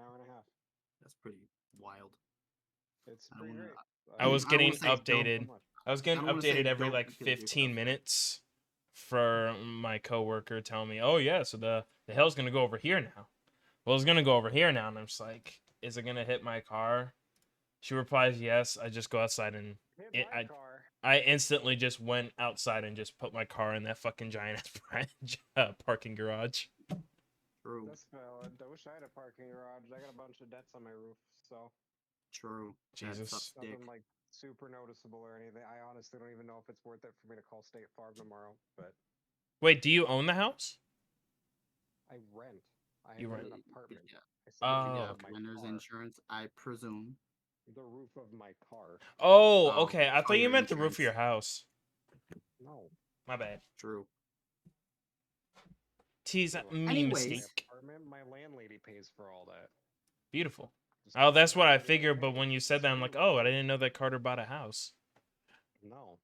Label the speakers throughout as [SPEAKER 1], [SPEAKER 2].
[SPEAKER 1] hour and a half.
[SPEAKER 2] That's pretty wild.
[SPEAKER 1] It's
[SPEAKER 2] I don't
[SPEAKER 1] pretty
[SPEAKER 2] want
[SPEAKER 1] great.
[SPEAKER 3] I was
[SPEAKER 2] to. I don't
[SPEAKER 3] getting
[SPEAKER 2] want to say don't.
[SPEAKER 3] updated. I was
[SPEAKER 2] I
[SPEAKER 3] getting
[SPEAKER 2] don't want to say
[SPEAKER 3] updated every
[SPEAKER 2] don't
[SPEAKER 3] like
[SPEAKER 2] because there's
[SPEAKER 3] 15
[SPEAKER 2] stuff.
[SPEAKER 3] minutes for my coworker telling me, "Oh yeah, so the hell's gonna go over here now." Well, it's gonna go over here now, and I'm just like, "Is it gonna hit my car?" She replies, "Yes." I just go outside and
[SPEAKER 1] Hit my car.
[SPEAKER 3] I instantly just went outside and just put my car in that fucking giant parking garage.
[SPEAKER 2] True.
[SPEAKER 1] That's valid. I wish I had a parking garage. I got a bunch of debts on my roof, so
[SPEAKER 2] True. That
[SPEAKER 3] Jesus.
[SPEAKER 2] sucks dick.
[SPEAKER 1] nothing like super noticeable or anything. I honestly don't even know if it's worth it for me to call State Farm tomorrow, but
[SPEAKER 3] Wait, do you own the house?
[SPEAKER 1] I rent. I
[SPEAKER 3] You
[SPEAKER 1] live
[SPEAKER 3] rent.
[SPEAKER 1] in an apartment.
[SPEAKER 2] Yeah.
[SPEAKER 1] I said the roof
[SPEAKER 3] Oh,
[SPEAKER 1] of
[SPEAKER 2] Yeah.
[SPEAKER 1] my
[SPEAKER 2] Renter's
[SPEAKER 1] car.
[SPEAKER 2] insurance, I presume.
[SPEAKER 1] The roof of my car.
[SPEAKER 3] Oh,
[SPEAKER 2] Oh,
[SPEAKER 3] okay. I thought you
[SPEAKER 2] your
[SPEAKER 3] meant the roof of
[SPEAKER 2] insurance.
[SPEAKER 3] your house.
[SPEAKER 1] No.
[SPEAKER 3] My bad.
[SPEAKER 2] True.
[SPEAKER 3] Tease
[SPEAKER 1] Well,
[SPEAKER 3] me
[SPEAKER 2] Anyways.
[SPEAKER 3] mistake.
[SPEAKER 1] apartment, my landlady pays for all that.
[SPEAKER 3] Beautiful.
[SPEAKER 1] Just
[SPEAKER 3] Oh, that's what I
[SPEAKER 1] everything
[SPEAKER 3] figured. But
[SPEAKER 1] pays.
[SPEAKER 3] when you said that, I'm like, oh, I didn't know that Carter bought a house.
[SPEAKER 1] No.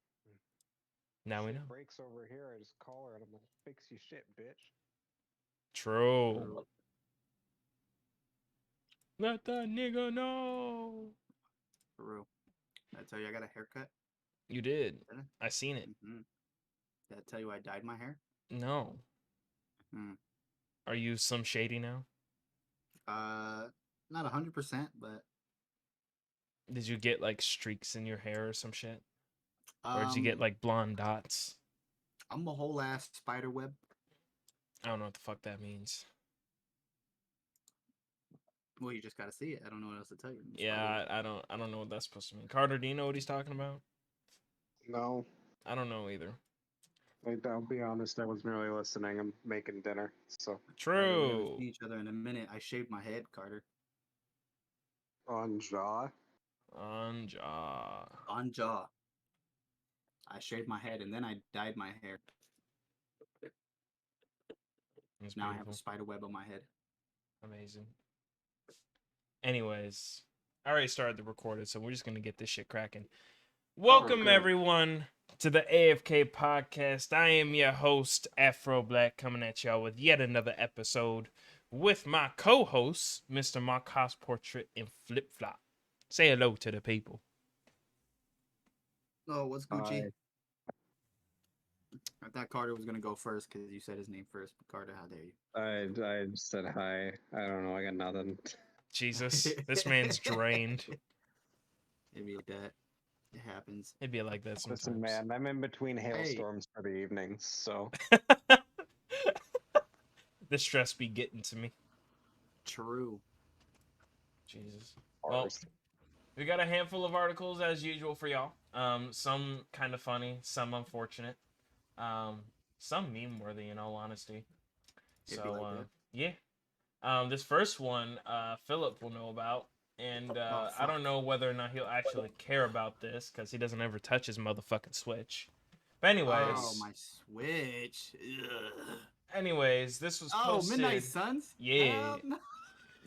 [SPEAKER 3] Now we
[SPEAKER 1] Shit
[SPEAKER 3] know.
[SPEAKER 1] breaks over here. I just call her and I'm like, fix your shit, bitch.
[SPEAKER 3] True. Let the nigga know.
[SPEAKER 2] For real. Did I tell you I got a haircut?
[SPEAKER 3] You did.
[SPEAKER 2] Did
[SPEAKER 3] I seen it.
[SPEAKER 2] Did I tell you I dyed my hair?
[SPEAKER 3] No.
[SPEAKER 2] Hmm.
[SPEAKER 3] Are you some shady now?
[SPEAKER 2] Not 100%, but
[SPEAKER 3] Did you get like streaks in your hair or some shit? Or did you get
[SPEAKER 2] um,
[SPEAKER 3] like blonde dots?
[SPEAKER 2] I'm a whole ass spider web.
[SPEAKER 3] I don't know what the fuck that means.
[SPEAKER 2] Well, you just gotta see it. I don't know what else to tell you.
[SPEAKER 3] Yeah, I don't know what that's supposed to mean. Carter, do you know what he's talking about?
[SPEAKER 1] No.
[SPEAKER 3] I don't know either.
[SPEAKER 1] Like, I'll be honest, I wasn't really listening. I'm making dinner, so.
[SPEAKER 2] Carter, we haven't
[SPEAKER 3] True.
[SPEAKER 2] seen each other in a minute. I shaved my head, Carter.
[SPEAKER 1] On jaw?
[SPEAKER 3] On jaw.
[SPEAKER 2] On jaw. I shaved my head and then I dyed my hair.
[SPEAKER 3] That's
[SPEAKER 2] Now I have a
[SPEAKER 3] beautiful.
[SPEAKER 2] spider web on my head.
[SPEAKER 3] Amazing. Anyways, I already started the recording, so we're just gonna get this shit cracking. Welcome
[SPEAKER 1] Okay.
[SPEAKER 3] everyone to the AFK podcast. I am your host, Afro Black, coming at y'all with yet another episode with my co-host, Mr. Mark House Portrait in Flip Flop. Say hello to the people.
[SPEAKER 2] Oh, what's Gucci? I thought Carter was gonna go first because you said his name first. But Carter, how dare you?
[SPEAKER 1] I said hi. I don't know. I got nothing.
[SPEAKER 3] Jesus, this man's drained.
[SPEAKER 2] It'd be like that. It happens.
[SPEAKER 3] It'd be like that sometimes.
[SPEAKER 1] Listen, man, I'm in between hailstorms for the evenings, so.
[SPEAKER 3] The stress be getting to me.
[SPEAKER 2] True.
[SPEAKER 3] Jesus. Well, we got a handful of articles as usual for y'all. Some kind of funny, some unfortunate, some meme worthy in all honesty. So yeah. This first one, Philip will know about, and I don't know whether or not he'll actually care about this because he doesn't ever touch his motherfucking Switch. But anyways.
[SPEAKER 2] Oh, my Switch. Ugh.
[SPEAKER 3] Anyways, this was posted.
[SPEAKER 2] Midnight Suns?
[SPEAKER 3] Yeah.
[SPEAKER 2] No.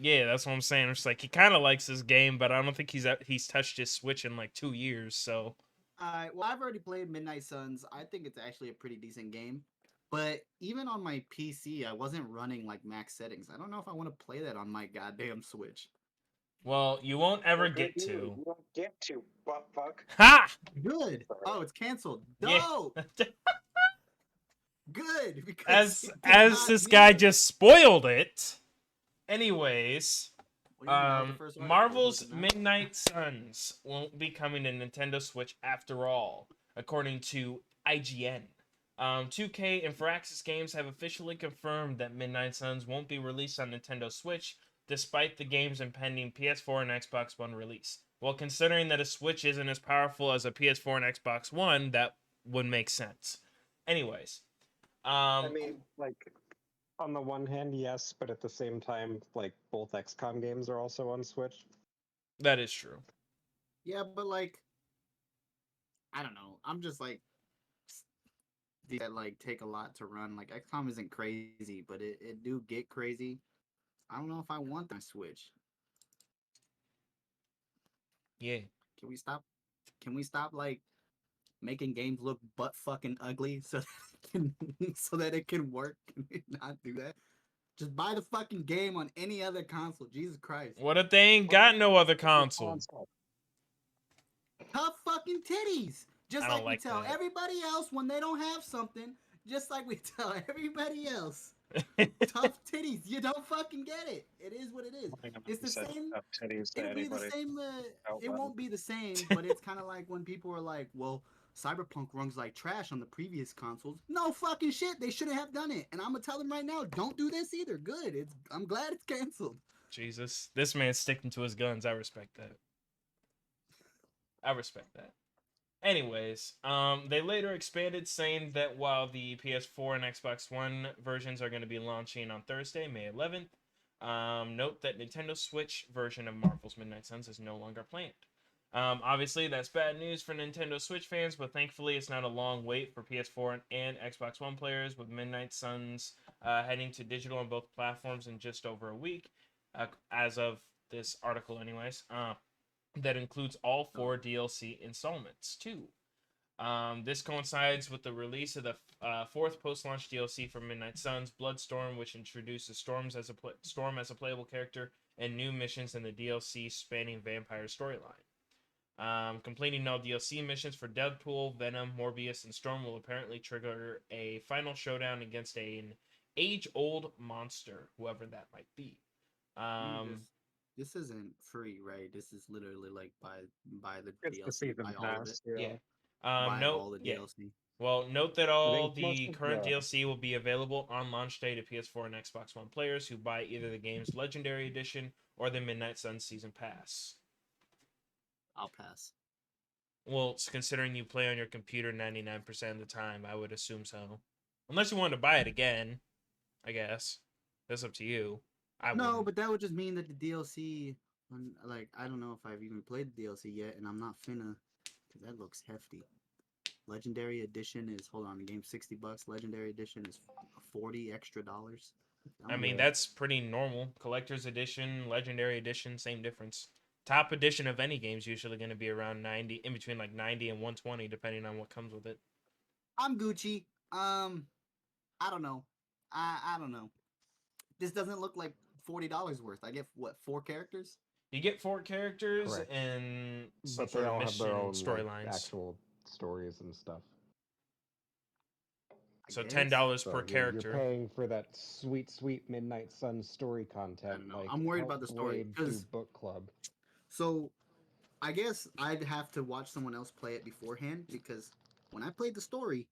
[SPEAKER 3] Yeah, that's what I'm saying. It's like he kind of likes this game, but I don't think he's touched his Switch in like 2 years. So.
[SPEAKER 2] Well, I've already played Midnight Suns. I think it's actually a pretty decent game. But even on my PC, I wasn't running like max settings. I don't know if I want to play that on my goddamn Switch.
[SPEAKER 3] Well, you won't ever get to.
[SPEAKER 1] You won't get to, butt fuck.
[SPEAKER 3] Ha!
[SPEAKER 2] Good. Oh, it's canceled.
[SPEAKER 3] Yeah.
[SPEAKER 2] Dope. Good. Because
[SPEAKER 3] as this guy just spoiled it. Anyways, Marvel's Midnight Suns won't be coming to Nintendo Switch after all, according to IGN. 2K and Firaxis Games have officially confirmed that Midnight Suns won't be released on Nintendo Switch, despite the game's impending PS4 and Xbox One release. Well, considering that a Switch isn't as powerful as a PS4 and Xbox One, that would make sense. Anyways.
[SPEAKER 1] I mean, like, on the one hand, yes, but at the same time, like, both XCOM games are also on Switch.
[SPEAKER 3] That is true.
[SPEAKER 2] Yeah, but like, I don't know. I'm just like, that like take a lot to run. Like XCOM isn't crazy, but it do get crazy. I don't know if I want that Switch.
[SPEAKER 3] Yeah.
[SPEAKER 2] Can we stop? Can we stop like making games look butt fucking ugly so that it can work? Can we not do that? Just buy the fucking game on any other console. Jesus Christ.
[SPEAKER 3] What if they ain't got no other console?
[SPEAKER 2] Tough fucking titties. Just
[SPEAKER 3] I don't
[SPEAKER 2] like we
[SPEAKER 3] like
[SPEAKER 2] tell
[SPEAKER 3] that.
[SPEAKER 2] everybody else when they don't have something. Just like we tell everybody else. Tough titties. You don't fucking get it. It is what it is. It's the same. It'll be the same. It won't be the same, but it's kind of like when people are like, well, Cyberpunk runs like trash on the previous consoles. No fucking shit. They shouldn't have done it. And I'm going to tell them right now, don't do this either. Good. I'm glad it's canceled.
[SPEAKER 3] Jesus. This man's sticking to his guns. I respect that. Anyways, they later expanded, saying that while the PS4 and Xbox One versions are going to be launching on Thursday, May 11th, note that Nintendo Switch version of Marvel's Midnight Suns is no longer planned. Obviously, that's bad news for Nintendo Switch fans, but thankfully it's not a long wait for PS4 and Xbox One players, with Midnight Suns heading to digital on both platforms in just over a week, as of this article anyways. That includes all 4 DLC installments, too. This coincides with the release of the 4th post-launch DLC for Midnight Suns, Bloodstorm, which introduces Storm as a playable character, and new missions in the DLC spanning Vampire storyline. Completing all DLC missions for Deadpool, Venom, Morbius, and Storm will apparently trigger a final showdown against an age-old monster, whoever that might be.
[SPEAKER 2] This isn't free, right? This is literally like buy the
[SPEAKER 1] It's
[SPEAKER 2] DLC,
[SPEAKER 1] the season
[SPEAKER 2] buy all of it.
[SPEAKER 1] pass. Yeah.
[SPEAKER 2] Buy all the DLC.
[SPEAKER 3] Well, note that all
[SPEAKER 1] most
[SPEAKER 3] the
[SPEAKER 1] of
[SPEAKER 3] current
[SPEAKER 1] the-
[SPEAKER 3] DLC will be available on launch day to PS4 and Xbox One players who buy either the game's Legendary Edition or the Midnight Suns Season Pass.
[SPEAKER 2] I'll pass.
[SPEAKER 3] Well, considering you play on your computer 99% of the time, I would assume so. Unless you want to buy it again, I guess. That's up to you.
[SPEAKER 2] But that would just mean that the DLC, like, I don't know if I've even played the DLC yet, and I'm not finna, because that looks hefty. Legendary Edition is, hold on, the game's $60. Legendary Edition is $40 extra.
[SPEAKER 3] I mean, that's pretty normal. Collector's Edition, Legendary Edition, same difference. Top edition of any game is usually going to be around 90, in between like 90 and 120, depending on what comes with it.
[SPEAKER 2] I'm Gucci. I don't know. I don't know. This doesn't look like $40 worth. I get what, 4 characters?
[SPEAKER 3] You get 4 characters.
[SPEAKER 1] Correct.
[SPEAKER 3] And some
[SPEAKER 1] But
[SPEAKER 3] sort
[SPEAKER 1] they
[SPEAKER 3] of
[SPEAKER 1] all have
[SPEAKER 3] mission
[SPEAKER 1] their own
[SPEAKER 3] storylines.
[SPEAKER 1] like, actual stories and stuff.
[SPEAKER 3] So $10 per
[SPEAKER 1] You're
[SPEAKER 3] character.
[SPEAKER 1] paying for that sweet, sweet Midnight Sun story content.
[SPEAKER 2] I don't know.
[SPEAKER 1] Like,
[SPEAKER 2] I'm worried about the story,
[SPEAKER 1] do
[SPEAKER 2] 'cause-
[SPEAKER 1] book club.
[SPEAKER 2] So, I guess I'd have to watch someone else play it beforehand, because when I played the story,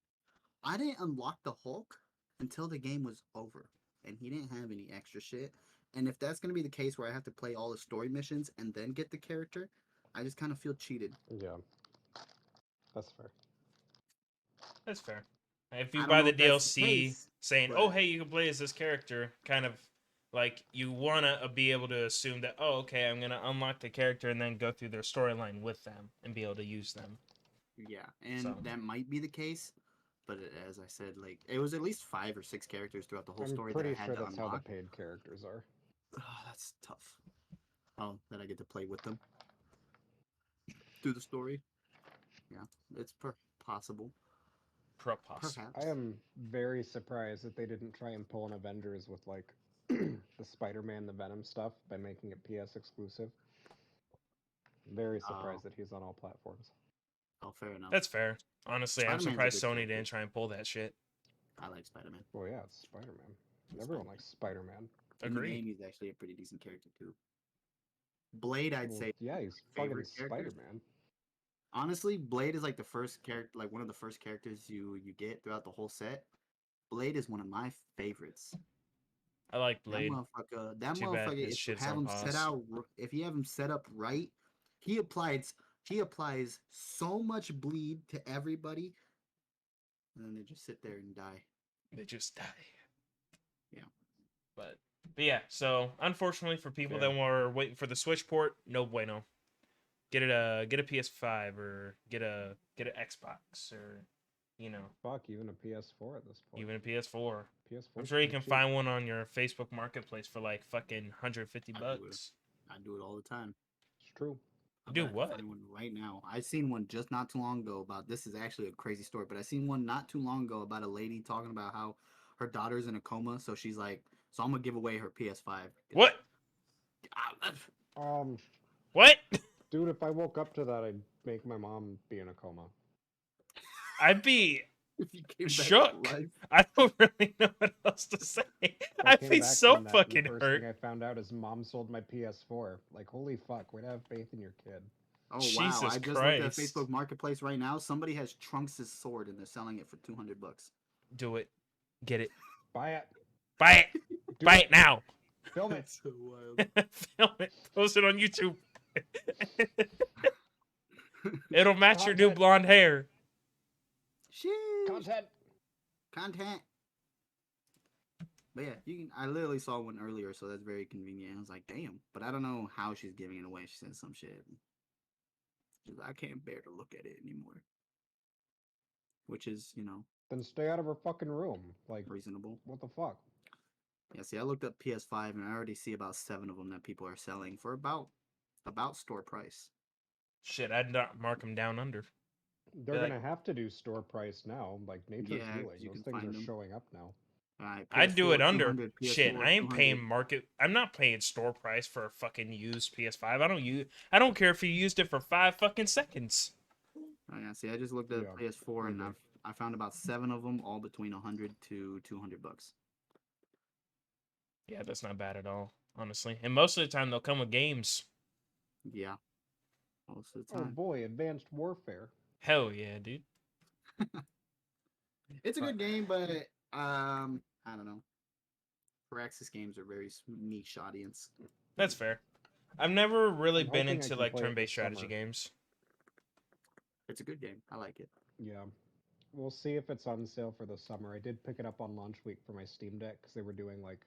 [SPEAKER 2] I didn't unlock the Hulk until the game was over, and he didn't have any extra shit. And if that's going to be the case where I have to play all the story missions and then get the character, I just kind of feel cheated.
[SPEAKER 1] Yeah, that's fair.
[SPEAKER 3] That's fair. If you
[SPEAKER 2] I don't
[SPEAKER 3] buy
[SPEAKER 2] know
[SPEAKER 3] the
[SPEAKER 2] if that's the
[SPEAKER 3] DLC
[SPEAKER 2] case,
[SPEAKER 3] saying,
[SPEAKER 2] but-
[SPEAKER 3] oh, hey, you can play as this character, kind of like you want to be able to assume that, oh, okay, I'm going to unlock the character and then go through their storyline with them and be able to use them.
[SPEAKER 2] Yeah, and
[SPEAKER 3] So-
[SPEAKER 2] that might be the case, but as I said, like, it was at least 5 or 6 characters throughout the whole
[SPEAKER 1] I'm
[SPEAKER 2] story that
[SPEAKER 1] pretty
[SPEAKER 2] I had
[SPEAKER 1] sure
[SPEAKER 2] to
[SPEAKER 1] that's how
[SPEAKER 2] unlock.
[SPEAKER 1] the paid characters are.
[SPEAKER 2] Oh, that's tough. Oh, that I get to play with them through the story. Yeah, it's possible.
[SPEAKER 3] Perhaps.
[SPEAKER 2] Perhaps.
[SPEAKER 1] I am very surprised that they didn't try and pull an Avengers with like the Spider-Man, the Venom stuff by making it PS exclusive. Very surprised that he's on all platforms.
[SPEAKER 2] Oh, fair enough.
[SPEAKER 3] That's fair. Honestly, I'm
[SPEAKER 2] Spider-Man's a
[SPEAKER 3] surprised
[SPEAKER 2] good
[SPEAKER 3] Sony
[SPEAKER 2] character.
[SPEAKER 3] didn't try and pull that shit.
[SPEAKER 2] I like Spider-Man.
[SPEAKER 1] Well, yeah, it's Spider-Man. Everyone likes Spider-Man.
[SPEAKER 2] In the
[SPEAKER 3] Agreed.
[SPEAKER 2] game, he's actually a pretty decent character too. Blade, I'd
[SPEAKER 1] Well,
[SPEAKER 2] say.
[SPEAKER 1] yeah, he's fucking
[SPEAKER 2] favorite character.
[SPEAKER 1] Spider-Man.
[SPEAKER 2] Honestly, Blade is like the first character, like one of the first characters you get throughout the whole set. Blade is one of my favorites.
[SPEAKER 3] I like Blade.
[SPEAKER 2] That
[SPEAKER 3] Too bad
[SPEAKER 2] motherfucker.
[SPEAKER 3] his
[SPEAKER 2] If you
[SPEAKER 3] shit's
[SPEAKER 2] have
[SPEAKER 3] on
[SPEAKER 2] him
[SPEAKER 3] pause.
[SPEAKER 2] set out, if you have him set up right, he applies so much bleed to everybody, and then they just sit there and die.
[SPEAKER 3] They just die.
[SPEAKER 2] Yeah.
[SPEAKER 3] But yeah, so unfortunately for people
[SPEAKER 1] Yeah.
[SPEAKER 3] that were waiting for the Switch port, no bueno. Get a PS5 or get a Xbox or
[SPEAKER 1] Fuck, even a PS4 at this point.
[SPEAKER 3] even a PS4.
[SPEAKER 1] PS4.
[SPEAKER 3] I'm sure you can find one on your Facebook Marketplace for like fucking 150
[SPEAKER 2] I do
[SPEAKER 3] bucks.
[SPEAKER 2] I do it all the time.
[SPEAKER 1] It's true.
[SPEAKER 2] I
[SPEAKER 3] Do
[SPEAKER 2] bet I can
[SPEAKER 3] what?
[SPEAKER 2] find one right now. I seen one just not too long ago about this is actually a crazy story, but I seen one not too long ago about a lady talking about how her daughter's in a coma, so she's like So I'm gonna give away her PS5.
[SPEAKER 3] What?
[SPEAKER 1] Um,
[SPEAKER 3] What?
[SPEAKER 1] dude, if I woke up to that, I'd make my mom be in a coma.
[SPEAKER 3] I'd be
[SPEAKER 2] If you came back to
[SPEAKER 3] shook.
[SPEAKER 2] life.
[SPEAKER 3] I don't really know what else to say.
[SPEAKER 1] If I
[SPEAKER 3] I'd
[SPEAKER 1] came
[SPEAKER 3] be
[SPEAKER 1] back
[SPEAKER 3] so
[SPEAKER 1] from that, and
[SPEAKER 3] fucking
[SPEAKER 1] the first
[SPEAKER 3] hurt.
[SPEAKER 1] thing I found out is mom sold my PS4. Like, holy fuck, way to have faith in your kid.
[SPEAKER 2] Oh wow!
[SPEAKER 3] Jesus
[SPEAKER 2] I just looked at
[SPEAKER 3] Christ.
[SPEAKER 2] Facebook Marketplace right now. Somebody has Trunks' sword and they're selling it for $200.
[SPEAKER 3] Do it. Get it.
[SPEAKER 1] Buy it.
[SPEAKER 3] Buy it.
[SPEAKER 1] Do
[SPEAKER 3] Buy it now.
[SPEAKER 1] Film it.
[SPEAKER 2] so wild.
[SPEAKER 3] Film it. Post it on YouTube. It'll match your new
[SPEAKER 1] Content.
[SPEAKER 3] blonde hair.
[SPEAKER 2] Sheesh.
[SPEAKER 1] Content.
[SPEAKER 2] But yeah, you can. I literally saw one earlier, so that's very convenient. I was like, damn. But I don't know how she's giving it away. She said some shit. She's like, I can't bear to look at it anymore. Which is,
[SPEAKER 1] Then stay out of her fucking room. Like,
[SPEAKER 2] reasonable.
[SPEAKER 1] what the fuck?
[SPEAKER 2] Yeah, see, I looked up PS5 and I already see about 7 of them that people are selling for about store price.
[SPEAKER 3] Shit, I'd not mark them down under.
[SPEAKER 1] They're
[SPEAKER 3] Like-
[SPEAKER 1] gonna have to do store price now. Like, nature's
[SPEAKER 2] Yeah,
[SPEAKER 1] healing.
[SPEAKER 2] you
[SPEAKER 1] Those
[SPEAKER 2] can
[SPEAKER 1] things
[SPEAKER 2] find
[SPEAKER 1] are
[SPEAKER 2] them.
[SPEAKER 1] showing up now.
[SPEAKER 2] Alright,
[SPEAKER 3] I'd do it
[SPEAKER 2] PS4,
[SPEAKER 3] under.
[SPEAKER 2] 200,
[SPEAKER 3] Shit,
[SPEAKER 2] PS4,
[SPEAKER 3] I ain't paying
[SPEAKER 2] 200.
[SPEAKER 3] market. I'm not paying store price for a fucking used PS5. I don't care if you used it for 5 fucking seconds.
[SPEAKER 2] Oh yeah, see, I just looked at
[SPEAKER 1] Yeah,
[SPEAKER 2] PS4 and
[SPEAKER 1] agree.
[SPEAKER 2] I found about 7 of them, all between $100 to $200.
[SPEAKER 3] Yeah, that's not bad at all, honestly. And most of the time they'll come with games.
[SPEAKER 2] Yeah, most of the
[SPEAKER 1] Oh
[SPEAKER 2] time.
[SPEAKER 1] boy, Advanced Warfare.
[SPEAKER 3] Hell yeah, dude.
[SPEAKER 2] It's a good game, but I don't know. Firaxis games are very niche audience.
[SPEAKER 3] That's fair. I've never really
[SPEAKER 1] I'm
[SPEAKER 3] been
[SPEAKER 1] hoping I
[SPEAKER 3] into
[SPEAKER 1] can
[SPEAKER 3] like
[SPEAKER 1] play it
[SPEAKER 3] turn-based
[SPEAKER 1] this
[SPEAKER 3] strategy
[SPEAKER 1] summer.
[SPEAKER 3] games.
[SPEAKER 2] It's a good game. I like it.
[SPEAKER 1] Yeah. We'll see if it's on sale for the summer. I did pick it up on launch week for my Steam Deck because they were doing like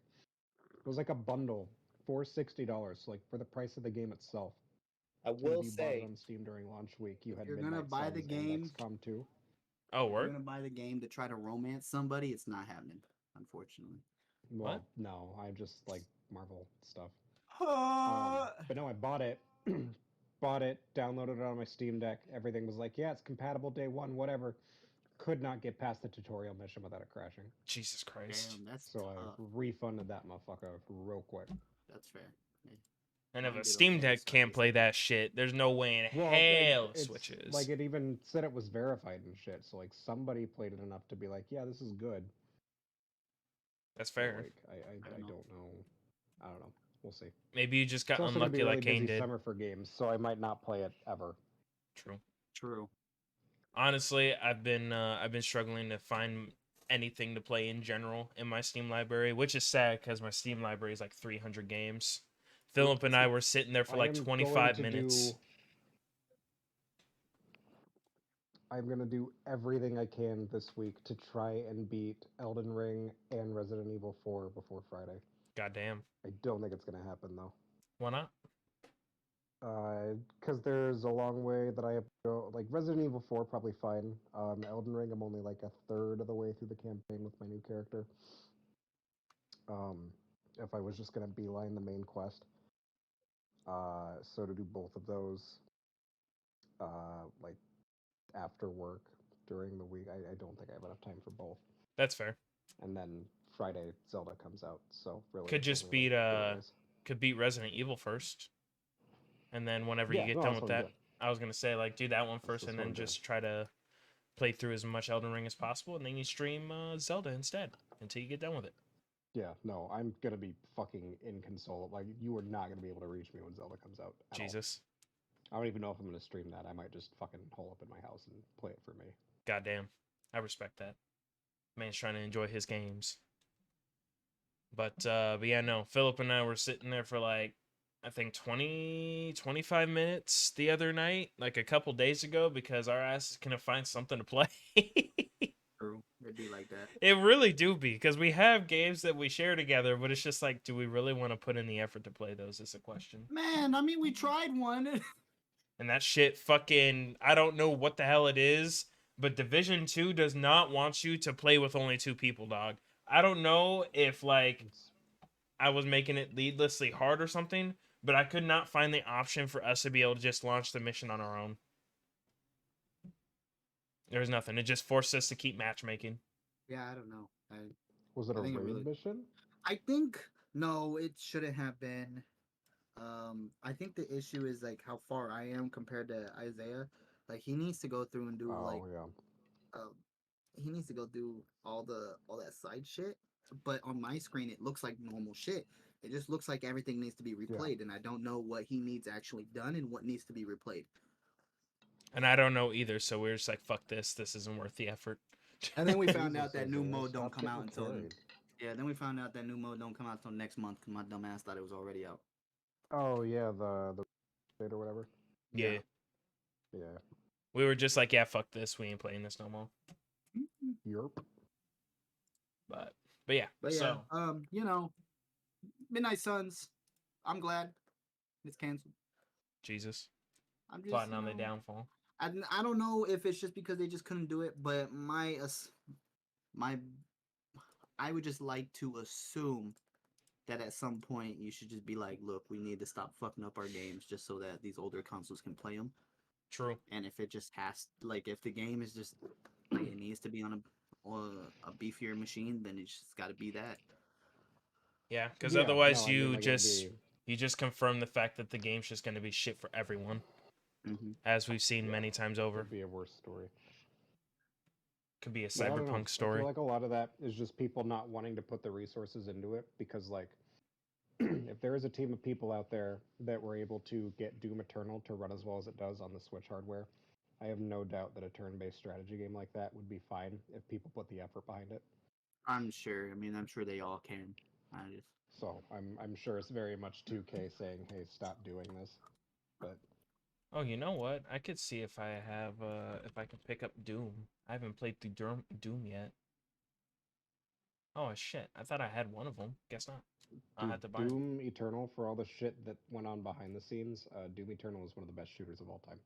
[SPEAKER 1] it was like a bundle for $60, like for the price of the game itself.
[SPEAKER 4] I
[SPEAKER 1] And
[SPEAKER 4] will
[SPEAKER 1] if you bought it
[SPEAKER 4] say,
[SPEAKER 1] on Steam during launch week, you
[SPEAKER 2] If
[SPEAKER 1] had
[SPEAKER 2] you're gonna
[SPEAKER 1] Midnight
[SPEAKER 2] buy the
[SPEAKER 1] Suns
[SPEAKER 2] game-
[SPEAKER 1] and XCOM 2.
[SPEAKER 3] Oh,
[SPEAKER 2] If you're
[SPEAKER 3] word?
[SPEAKER 2] gonna buy the game to try to romance somebody, it's not happening, unfortunately.
[SPEAKER 1] Well,
[SPEAKER 3] What?
[SPEAKER 1] no, I just like Marvel stuff. But no, I bought it. Downloaded it on my Steam Deck. Everything was like, yeah, it's compatible day one, whatever. Could not get past the tutorial mission without it crashing.
[SPEAKER 3] Jesus Christ.
[SPEAKER 2] Damn, that's
[SPEAKER 1] So I
[SPEAKER 2] tough.
[SPEAKER 1] refunded that motherfucker real quick.
[SPEAKER 2] That's fair. Yeah.
[SPEAKER 3] And if
[SPEAKER 2] Mine
[SPEAKER 3] a
[SPEAKER 2] did
[SPEAKER 3] Steam
[SPEAKER 2] okay,
[SPEAKER 3] Deck
[SPEAKER 2] so I
[SPEAKER 3] can't
[SPEAKER 2] guess
[SPEAKER 3] play
[SPEAKER 2] it-
[SPEAKER 3] that shit, there's no way in
[SPEAKER 1] Well,
[SPEAKER 3] hell it
[SPEAKER 1] it's
[SPEAKER 3] switches.
[SPEAKER 1] like it even said it was verified and shit. So like somebody played it enough to be like, yeah, this is good.
[SPEAKER 3] That's
[SPEAKER 1] So,
[SPEAKER 3] fair.
[SPEAKER 1] like I don't know. I don't know. We'll see.
[SPEAKER 3] Maybe you just
[SPEAKER 1] It's
[SPEAKER 3] got
[SPEAKER 1] also gonna be
[SPEAKER 3] unlucky
[SPEAKER 1] a really
[SPEAKER 3] like Kane
[SPEAKER 1] busy
[SPEAKER 3] did.
[SPEAKER 1] summer for games, so I might not play it ever.
[SPEAKER 3] True.
[SPEAKER 2] True.
[SPEAKER 3] Honestly, I've been struggling to find anything to play in general in my Steam library, which is sad because my Steam library is like 300 games. Philip and I were sitting there for like 25 minutes.
[SPEAKER 1] I'm gonna do everything I can this week to try and beat Elden Ring and Resident Evil 4 before Friday.
[SPEAKER 3] Goddamn.
[SPEAKER 1] I don't think it's gonna happen though.
[SPEAKER 3] Why not?
[SPEAKER 1] Because there's a long way that I have to go. Like Resident Evil 4, probably fine. Elden Ring, I'm only like a third of the way through the campaign with my new character. If I was just gonna beeline the main quest. So to do both of those, like after work during the week, I don't think I have enough time for both.
[SPEAKER 3] That's fair.
[SPEAKER 1] And then Friday, Zelda comes out, so really
[SPEAKER 3] Could
[SPEAKER 1] it's
[SPEAKER 3] just
[SPEAKER 1] only,
[SPEAKER 3] beat
[SPEAKER 1] like, 4 days.
[SPEAKER 3] could beat Resident Evil first. And then whenever you
[SPEAKER 1] Yeah,
[SPEAKER 3] get
[SPEAKER 1] no,
[SPEAKER 3] done
[SPEAKER 1] that's
[SPEAKER 3] with
[SPEAKER 1] what I'm
[SPEAKER 3] that, I was gonna say like do that one
[SPEAKER 1] That's
[SPEAKER 3] first
[SPEAKER 1] just
[SPEAKER 3] and
[SPEAKER 1] what
[SPEAKER 3] then
[SPEAKER 1] I'm doing.
[SPEAKER 3] just try to play through as much Elden Ring as possible, and then you stream Zelda instead until you get done with it.
[SPEAKER 1] Yeah, no, I'm gonna be fucking inconsolable. Like, you are not gonna be able to reach me when Zelda comes out. At all.
[SPEAKER 3] Jesus.
[SPEAKER 1] I don't even know if I'm gonna stream that. I might just fucking hole up in my house and play it for me.
[SPEAKER 3] Goddamn. I respect that. Man's trying to enjoy his games. But yeah, no. Philip and I were sitting there for like, I think 25 minutes the other night, like a couple days ago, because our asses couldn't find something to play.
[SPEAKER 2] True. It'd be like that.
[SPEAKER 3] It really do be, because we have games that we share together, but it's just like, do we really want to put in the effort to play those is a question.
[SPEAKER 2] Man, I mean, we tried one.
[SPEAKER 3] And that shit fucking, I don't know what the hell it is, but Division 2 does not want you to play with only 2 people, dog. I don't know if, like,
[SPEAKER 1] It's,
[SPEAKER 3] I was making it needlessly hard or something, but I could not find the option for us to be able to just launch the mission on our own. There's nothing. It just forced us to keep matchmaking.
[SPEAKER 2] Yeah, I don't know.
[SPEAKER 1] was it
[SPEAKER 2] I
[SPEAKER 1] a
[SPEAKER 2] think it
[SPEAKER 1] raid
[SPEAKER 2] really-
[SPEAKER 1] mission?
[SPEAKER 2] I think no, it shouldn't have been. I think the issue is like how far I am compared to Isaiah. Like he needs to go through and do like
[SPEAKER 1] Oh yeah.
[SPEAKER 2] uh, he needs to go do all that side shit. But on my screen, it looks like normal shit. It just looks like everything needs to be
[SPEAKER 1] Yeah.
[SPEAKER 2] replayed, and I don't know what he needs actually done and what needs to be replayed.
[SPEAKER 3] And I don't know either, so we're just like, fuck this. This isn't worth the effort.
[SPEAKER 2] And then we found
[SPEAKER 1] Jesus,
[SPEAKER 2] out that new
[SPEAKER 1] Isaiah,
[SPEAKER 2] mode don't
[SPEAKER 1] stop
[SPEAKER 2] come out
[SPEAKER 1] getting
[SPEAKER 2] until
[SPEAKER 1] carried.
[SPEAKER 2] yeah. Then we found out that new mode don't come out until next month because my dumb ass thought it was already out.
[SPEAKER 1] Oh yeah, the or whatever.
[SPEAKER 3] Yeah.
[SPEAKER 1] Yeah.
[SPEAKER 3] We were just like, yeah, fuck this. We ain't playing this no more.
[SPEAKER 1] Yerp.
[SPEAKER 3] But yeah.
[SPEAKER 2] But
[SPEAKER 3] so
[SPEAKER 2] yeah, you know, Midnight Suns. I'm glad it's canceled.
[SPEAKER 3] Jesus.
[SPEAKER 2] I'm just
[SPEAKER 3] Plotting on the downfall.
[SPEAKER 2] I don't know if it's just because they just couldn't do it, but my I would just like to assume that at some point you should just be like, look, we need to stop fucking up our games just so that these older consoles can play them.
[SPEAKER 3] True.
[SPEAKER 2] And if it just has like if the game is just like it needs to be on a beefier machine, then it's just got to be that.
[SPEAKER 3] Yeah, because
[SPEAKER 1] Yeah,
[SPEAKER 3] otherwise
[SPEAKER 1] no, I mean,
[SPEAKER 3] you
[SPEAKER 1] like, it'd
[SPEAKER 3] just
[SPEAKER 1] be-
[SPEAKER 3] you just confirm the fact that the game's just going to be shit for everyone, as we've seen many times over.
[SPEAKER 1] It'd be a worse story.
[SPEAKER 3] Could be a
[SPEAKER 1] But I don't know.
[SPEAKER 3] cyberpunk
[SPEAKER 1] I
[SPEAKER 3] story.
[SPEAKER 1] feel like a lot of that is just people not wanting to put the resources into it because, like, if there is a team of people out there that were able to get Doom Eternal to run as well as it does on the Switch hardware, I have no doubt that a turn-based strategy game like that would be fine if people put the effort behind it.
[SPEAKER 2] I'm sure. I mean, I'm sure they all can. I just
[SPEAKER 1] So I'm sure it's very much 2K saying, "Hey, stop doing this." But
[SPEAKER 3] Oh, you know what? I could see if I have if I can pick up Doom. I haven't played through Doom yet. Oh shit! I thought I had one of them. Guess not. I had to buy it.
[SPEAKER 1] Doom Eternal, for all the shit that went on behind the scenes, Doom Eternal is one of the best shooters of all time.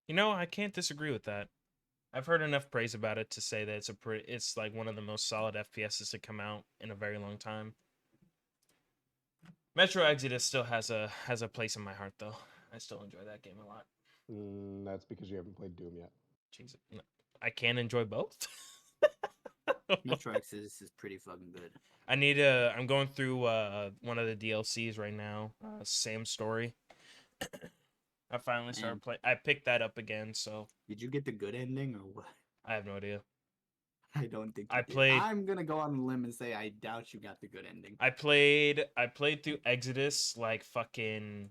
[SPEAKER 3] You know, I can't disagree with that. I've heard enough praise about it to say that it's like one of the most solid FPSs to come out in a very long time. Metro Exodus still has a place in my heart though. I still enjoy that game a lot.
[SPEAKER 1] That's because you haven't played Doom yet.
[SPEAKER 3] Jesus, I can enjoy both.
[SPEAKER 2] Metro Exodus is pretty fucking good.
[SPEAKER 3] I'm going through one of the DLCs right now. Sam's story. I finally started playing. I picked that up again. So
[SPEAKER 2] did you get the good ending or what?
[SPEAKER 3] I have no idea.
[SPEAKER 2] I don't think
[SPEAKER 3] I played.
[SPEAKER 2] I'm gonna go on a limb and say I doubt you got the good ending.
[SPEAKER 3] I played through Exodus like fucking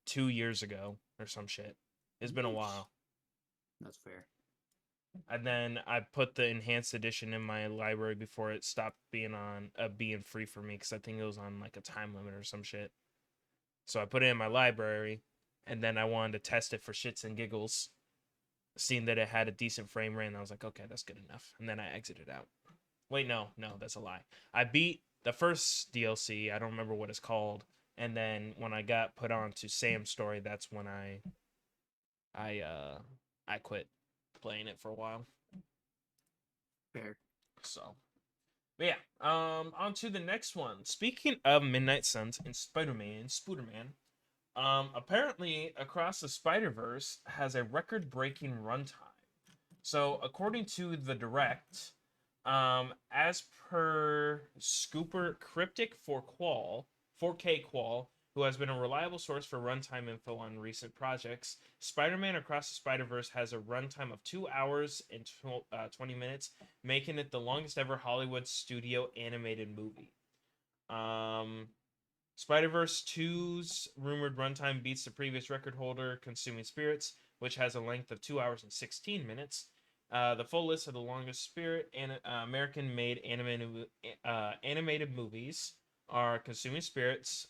[SPEAKER 3] 2 years ago or some shit. It's been a while.
[SPEAKER 2] That's fair.
[SPEAKER 3] And then I put the enhanced edition in my library before it stopped being free for me because I think it was on like a time limit or some shit. So I put it in my library, and then I wanted to test it for shits and giggles, seeing that it had a decent frame rate, and I was like, okay, that's good enough. And then I exited out. Wait, no, that's a lie. I beat the first DLC. I don't remember what it's called. And then when I got put on to Sam's story, that's when I quit playing it for a while.
[SPEAKER 2] Fair.
[SPEAKER 3] So, but yeah. On to the next one. Speaking of Midnight Suns and Spider-Man, apparently Across the Spider-Verse has a record-breaking runtime. So, according to the Direct, as per Scooper Cryptic for 4K Qual, who has been a reliable source for runtime info on recent projects, Spider-Man Across the Spider-Verse has a runtime of 2 hours and 20 minutes, making it the longest ever Hollywood studio animated movie. Spider-Verse 2's rumored runtime beats the previous record holder, Consuming Spirits, which has a length of 2 hours and 16 minutes. The full list of the longest Spirit and American-made animated movies are Consuming Spirits,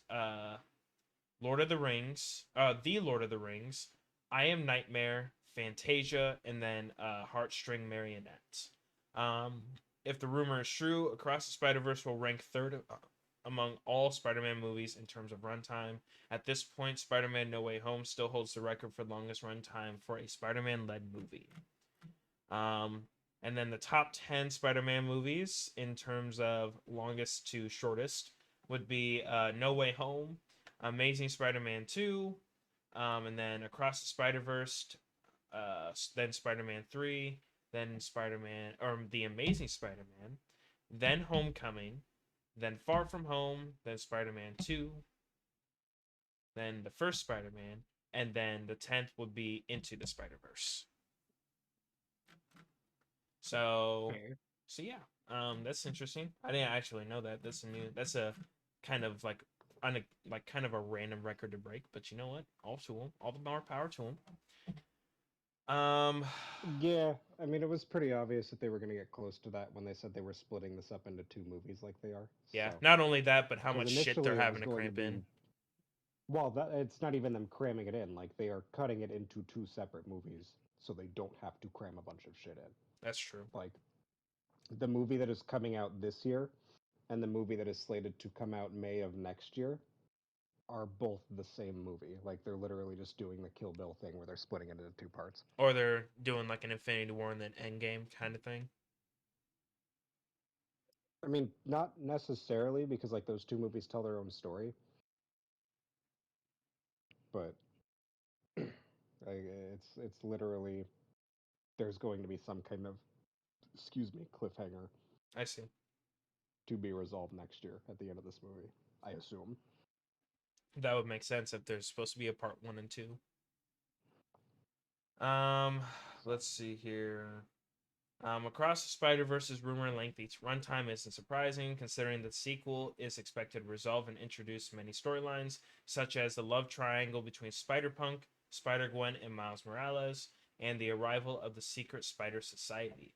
[SPEAKER 3] Lord of the Rings, The Lord of the Rings, I Am Nightmare, Fantasia, and then Heartstring Marionette. If the rumor is true, Across the Spider-Verse will rank third among all Spider-Man movies in terms of runtime. At this point, Spider-Man No Way Home still holds the record for longest runtime for a Spider-Man-led movie. And then the top 10 Spider-Man movies in terms of longest to shortest would be No Way Home, Amazing Spider-Man 2, and then Across the Spider-Verse, then Spider-Man 3, then The Amazing Spider-Man, then Homecoming, then Far From Home, then Spider-Man 2, then the first Spider-Man, and then the 10th would be Into the Spider-Verse. So yeah, that's interesting. I didn't actually know that. That's a kind of like kind of a random record to break, but you know what? All to him. All the more power to him.
[SPEAKER 1] Yeah, I mean, it was pretty obvious that they were going to get close to that when they said they were splitting this up into 2 movies like they are.
[SPEAKER 3] Yeah,
[SPEAKER 1] So.
[SPEAKER 3] not only that, but how
[SPEAKER 1] 'Cause
[SPEAKER 3] much shit they're
[SPEAKER 1] initially it was
[SPEAKER 3] having to
[SPEAKER 1] going to
[SPEAKER 3] cramp
[SPEAKER 1] be,
[SPEAKER 3] in.
[SPEAKER 1] well, it's not even them cramming it in. Like, they are cutting it into 2 separate movies, so they don't have to cram a bunch of shit in.
[SPEAKER 3] That's true.
[SPEAKER 1] Like, the movie that is coming out this year and the movie that is slated to come out May of next year are both the same movie. Like, they're literally just doing the Kill Bill thing where they're splitting it into 2 parts.
[SPEAKER 3] Or they're doing like an Infinity War and then Endgame kind of thing.
[SPEAKER 1] I mean, not necessarily, because, like, those 2 movies tell their own story. But like, it's literally, there's going to be some kind of, cliffhanger
[SPEAKER 3] I see.
[SPEAKER 1] to be resolved next year at the end of this movie, I assume.
[SPEAKER 3] That would make sense if there's supposed to be a part 1 and 2. Let's see here. Across the Spider-Verse's rumor lengthy runtime isn't surprising, considering the sequel is expected to resolve and introduce many storylines, such as the love triangle between Spider-Punk, Spider-Gwen, and Miles Morales, and the arrival of the Secret Spider Society.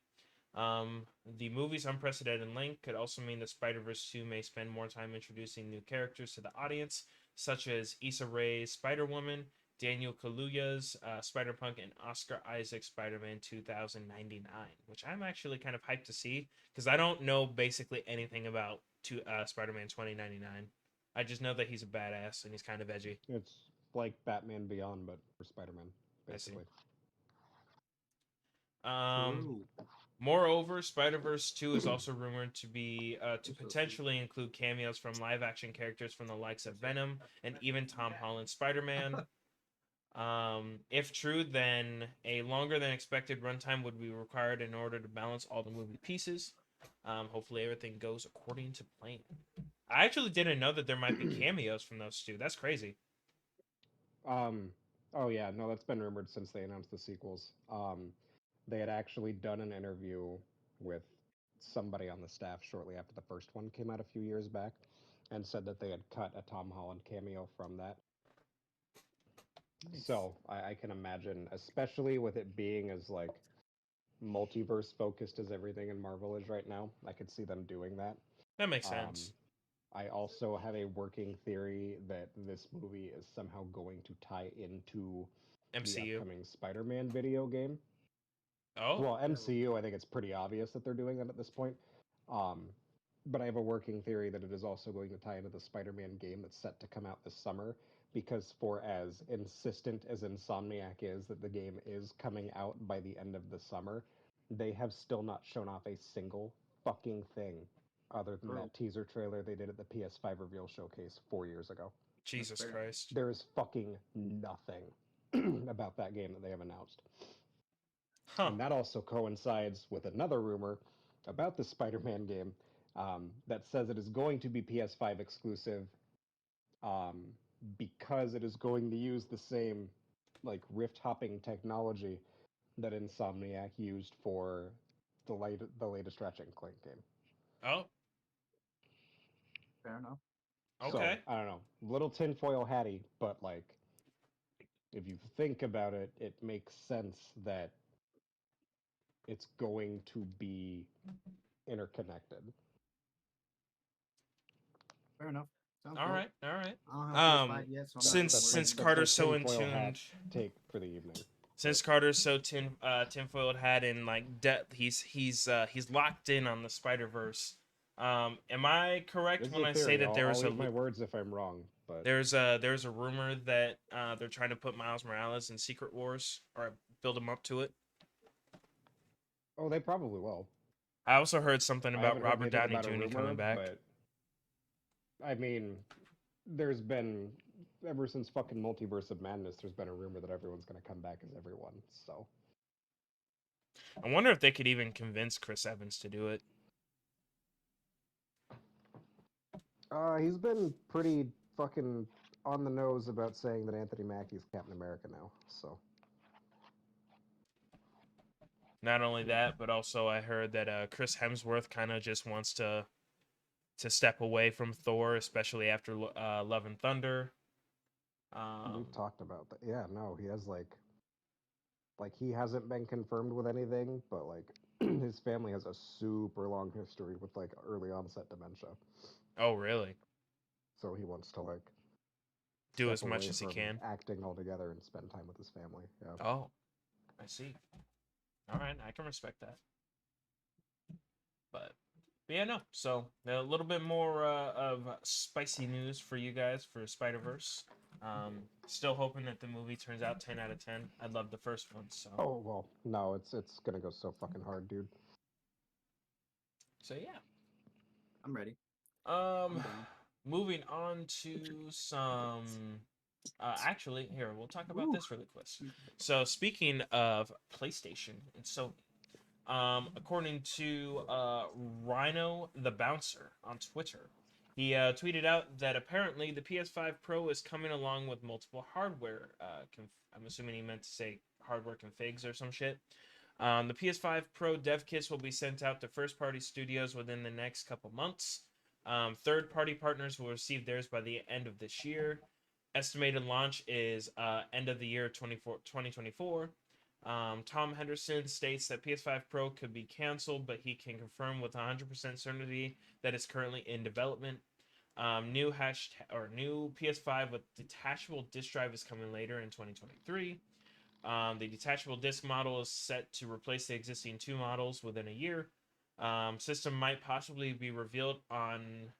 [SPEAKER 3] The movie's unprecedented length could also mean that Spider-Verse 2 may spend more time introducing new characters to the audience, such as Issa Rae's Spider-Woman, Daniel Kaluuya's Spider-Punk, and Oscar Isaac's Spider-Man 2099, which I'm actually kind of hyped to see, because I don't know basically anything about Spider-Man 2099. I just know that he's a badass and he's kind of edgy.
[SPEAKER 1] It's like Batman Beyond, but for Spider-Man, basically.
[SPEAKER 2] True.
[SPEAKER 3] Moreover, Spider-Verse 2 is also rumored to be to potentially include cameos from live-action characters from the likes of Venom and even Tom Holland's Spider-Man. If true, then a longer than expected runtime would be required in order to balance all the movie pieces. Hopefully everything goes according to plan. I actually didn't know that there might be cameos from those two. That's crazy.
[SPEAKER 1] Oh yeah, no, that's been rumored since they announced the sequels. They had actually done an interview with somebody on the staff shortly after the first one came out a few years back, and said that they had cut a Tom Holland cameo from that.
[SPEAKER 2] Nice.
[SPEAKER 1] So I can imagine, especially with it being as like multiverse focused as everything in Marvel is right now, I could see them doing that.
[SPEAKER 3] That makes sense.
[SPEAKER 1] I also have a working theory that this movie is somehow going to tie into the
[SPEAKER 3] MCU.
[SPEAKER 1] upcoming Spider-Man video game.
[SPEAKER 3] Oh,
[SPEAKER 1] Well, MCU, I think it's pretty obvious that they're doing that at this point. But I have a working theory that it is also going to tie into the Spider-Man game that's set to come out this summer, because for as insistent as Insomniac is that the game is coming out by the end of the summer, they have still not shown off a single fucking thing other than that teaser trailer they did at the PS5 reveal showcase 4 years ago.
[SPEAKER 3] Jesus Christ.
[SPEAKER 1] There is fucking nothing about that game that they have announced.
[SPEAKER 3] Huh.
[SPEAKER 1] And that also coincides with another rumor about the Spider-Man game that says it is going to be PS5 exclusive because it is going to use the same like rift hopping technology that Insomniac used for the latest Ratchet and Clank game.
[SPEAKER 3] Oh.
[SPEAKER 2] Fair enough.
[SPEAKER 3] Okay.
[SPEAKER 1] So, I don't know, little tinfoil hatty, but like, if you think about it, it makes sense that it's going to be interconnected.
[SPEAKER 2] Fair enough. Sounds
[SPEAKER 3] All
[SPEAKER 2] dope.
[SPEAKER 3] right. All right.
[SPEAKER 2] I don't have PS5 yet, so I'm not
[SPEAKER 3] Since
[SPEAKER 2] worried.
[SPEAKER 3] Carter's so in
[SPEAKER 1] tinfoil
[SPEAKER 3] tuned,
[SPEAKER 1] hat take for the evening.
[SPEAKER 3] since Carter's so tinfoiled hat and like he's locked in on the Spider-Verse. Am I correct when I say that
[SPEAKER 1] I'll eat my words if I'm wrong, but
[SPEAKER 3] there's a rumor that they're trying to put Miles Morales in Secret Wars or build him up to it?
[SPEAKER 1] oh, they probably will.
[SPEAKER 3] I also heard something
[SPEAKER 1] I
[SPEAKER 3] about
[SPEAKER 1] haven't heard
[SPEAKER 3] Robert
[SPEAKER 1] anything
[SPEAKER 3] Downey
[SPEAKER 1] about a
[SPEAKER 3] Jr.
[SPEAKER 1] rumor,
[SPEAKER 3] coming back.
[SPEAKER 1] But I mean, there's been ever since fucking Multiverse of Madness, there's been a rumor that everyone's going to come back as everyone. So
[SPEAKER 3] I wonder if they could even convince Chris Evans to do it.
[SPEAKER 1] He's been pretty fucking on the nose about saying that Anthony Mackie's Captain America now. So
[SPEAKER 3] Not only that, but also I heard that Chris Hemsworth kind of just wants to step away from Thor, especially after Love and Thunder.
[SPEAKER 1] we've talked about that. Yeah, no, he has like he hasn't been confirmed with anything, but like his family has a super long history with like early onset dementia.
[SPEAKER 3] Oh, really?
[SPEAKER 1] So he wants to like
[SPEAKER 3] Do
[SPEAKER 1] step
[SPEAKER 3] as much
[SPEAKER 1] away
[SPEAKER 3] as he
[SPEAKER 1] from
[SPEAKER 3] can.
[SPEAKER 1] acting altogether and spend time with his family. Yeah.
[SPEAKER 3] Oh, I see. All right, I can respect that. But yeah, no. So a little bit more of spicy news for you guys for Spider Verse. Still hoping that the movie turns out 10 out of 10. I love the first one, so.
[SPEAKER 1] Oh well, no, it's gonna go so fucking hard, dude.
[SPEAKER 3] So yeah.
[SPEAKER 2] I'm ready.
[SPEAKER 3] Um,
[SPEAKER 2] I'm down.
[SPEAKER 3] moving on to some. Actually, here we'll talk about
[SPEAKER 2] Ooh.
[SPEAKER 3] this really quick. So speaking of PlayStation and Sony, according to Rhino the Bouncer on Twitter, he tweeted out that apparently the PS5 Pro is coming along with multiple hardware. I'm assuming he meant to say hardware configs or some shit. The PS5 Pro dev kits will be sent out to first-party studios within the next couple months. Third-party partners will receive theirs by the end of this year. Estimated launch is end of the year 2024. Tom Henderson states that PS5 Pro could be canceled, but he can confirm with 100% certainty that it's currently in development. New PS5 with detachable disc drive is coming later in 2023. The detachable disc model is set to replace the existing two models within a year. System might possibly be revealed on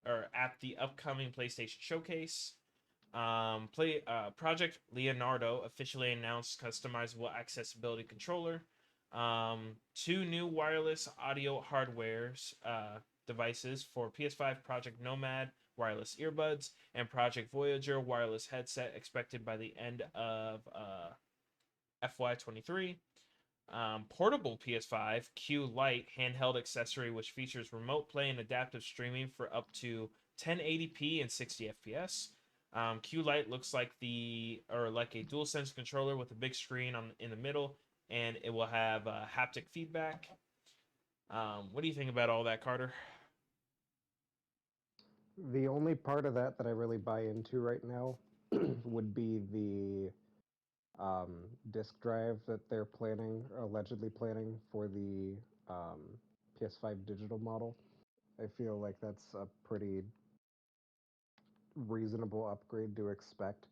[SPEAKER 3] or at the upcoming PlayStation Showcase. Project Leonardo officially announced customizable accessibility controller. Two new wireless audio hardwares devices for PS5: Project Nomad wireless earbuds and Project Voyager wireless headset expected by the end of FY23. Portable PS5 Q Lite handheld accessory which features remote play and adaptive streaming for up to 1080p and 60 FPS. Q Lite looks like a DualSense controller with a big screen in the middle, and it will have haptic feedback. What do you think about all that, Carter?
[SPEAKER 1] The only part of that I really buy into right now would be the disk drive that they're allegedly planning for the um, PS5 digital model. I feel like that's a pretty reasonable upgrade to expect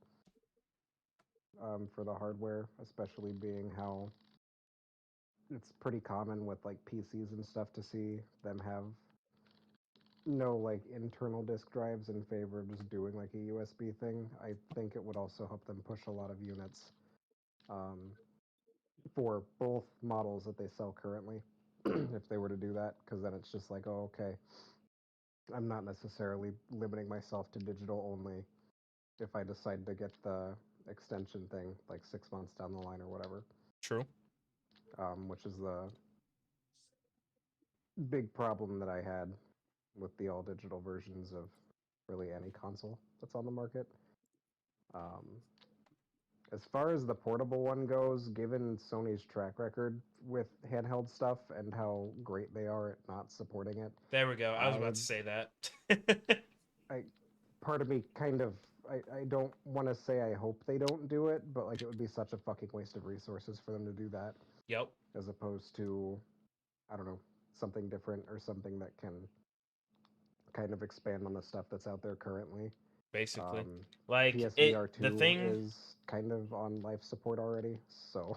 [SPEAKER 1] for the hardware, especially being how it's pretty common with like PCs and stuff to see them have no like internal disk drives in favor of just doing like a USB thing. I think it would also help them push a lot of units um, for both models that they sell currently if they were to do that, because then it's just like, oh, okay, I'm not necessarily limiting myself to digital only if I decide to get the extension thing like 6 months down the line or whatever.
[SPEAKER 3] True.
[SPEAKER 1] Which is the big problem that I had with the all digital versions of really any console that's on the market. Um, as far as the portable one goes, given Sony's track record with handheld stuff and how great they are at not supporting it,
[SPEAKER 3] There we go. I was about to say that.
[SPEAKER 1] I part of me kind of I don't want to say I hope they don't do it, but like it would be such a fucking waste of resources for them to do that.
[SPEAKER 3] Yep.
[SPEAKER 1] As opposed to, I don't know, something different or something that can kind of expand on the stuff that's out there currently.
[SPEAKER 3] Basically,
[SPEAKER 1] Um,
[SPEAKER 3] like
[SPEAKER 1] PSVR
[SPEAKER 3] the
[SPEAKER 1] 2
[SPEAKER 3] thing.
[SPEAKER 1] is kind of on life support already, so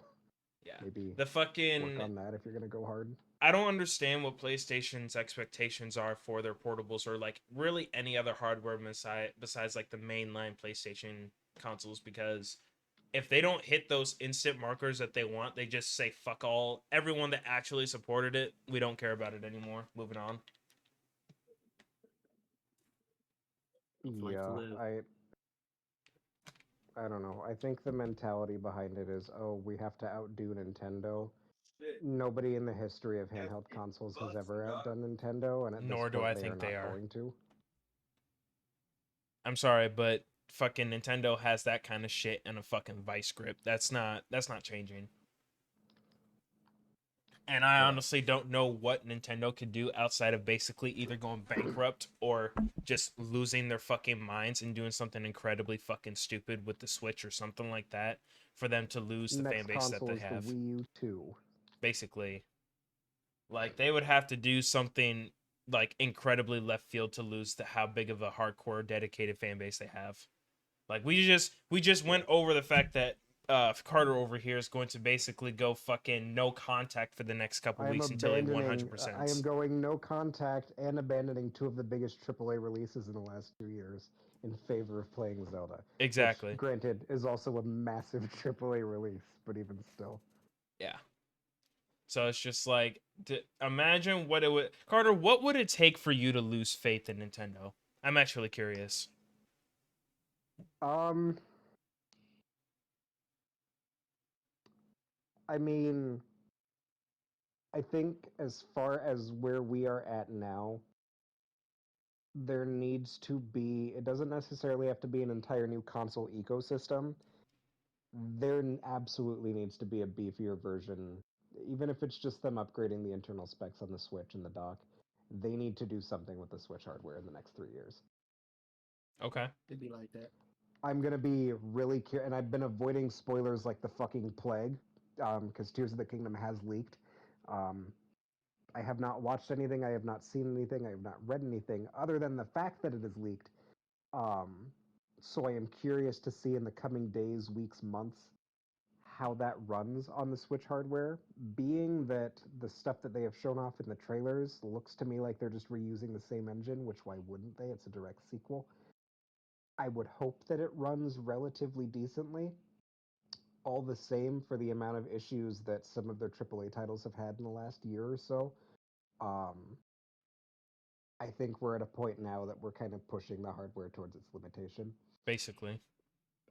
[SPEAKER 3] Yeah.
[SPEAKER 1] maybe
[SPEAKER 3] The fucking.
[SPEAKER 1] work on that if you're gonna go hard.
[SPEAKER 3] I don't understand what PlayStation's expectations are for their portables or like really any other hardware besides like the mainline PlayStation consoles, because if they don't hit those instant markers that they want, they just say fuck all. Everyone that actually supported it, we don't care about it anymore. Moving on.
[SPEAKER 1] Yeah, I don't know. I think the mentality behind it is, oh, we have to outdo Nintendo. Nobody in the history of handheld consoles has ever outdone Nintendo, and at this
[SPEAKER 3] Nor do
[SPEAKER 1] point
[SPEAKER 3] I
[SPEAKER 1] they are
[SPEAKER 3] think they
[SPEAKER 1] not
[SPEAKER 3] are.
[SPEAKER 1] going to.
[SPEAKER 3] I'm sorry, but fucking Nintendo has that kind of shit in a fucking vice grip. That's not changing. And I honestly don't know what Nintendo could do outside of basically either going bankrupt or just losing their fucking minds and doing something incredibly fucking stupid with the Switch or something like that for them to lose the fan base that they have.
[SPEAKER 1] The Wii U 2.
[SPEAKER 3] Basically, like they would have to do something like incredibly left field to lose to how big of a hardcore dedicated fan base they have. Like we just went over the fact that Carter over here is going to basically go fucking no contact for the next couple weeks until he 100%.
[SPEAKER 1] I am going no contact and abandoning 2 of the biggest AAA releases in the last 2 years in favor of playing Zelda.
[SPEAKER 3] Exactly.
[SPEAKER 1] Which, granted, is also a massive AAA release, but even still.
[SPEAKER 3] Yeah. So it's just like, imagine what it would... Carter, what would it take for you to lose faith in Nintendo? I'm actually curious.
[SPEAKER 1] I mean, I think as far as where we are at now, there needs to be, it doesn't necessarily have to be an entire new console ecosystem. There absolutely needs to be a beefier version, even if it's just them upgrading the internal specs on the Switch and the dock. They need to do something with the Switch hardware in the next 3 years.
[SPEAKER 3] Okay.
[SPEAKER 2] It'd be like that.
[SPEAKER 1] I'm gonna be really curious, and I've been avoiding spoilers like the fucking plague, because Tears of the Kingdom has leaked. I have not watched anything, I have not seen anything, I have not read anything, other than the fact that it is leaked. So I am curious to see in the coming days, weeks, months, how that runs on the Switch hardware, being that the stuff that they have shown off in the trailers looks to me like they're just reusing the same engine, which why wouldn't they? It's a direct sequel. I would hope that it runs relatively decently. All the same, for the amount of issues that some of their AAA titles have had in the last year or so, I think we're at a point now that we're kind of pushing the hardware towards its limitation.
[SPEAKER 3] Basically.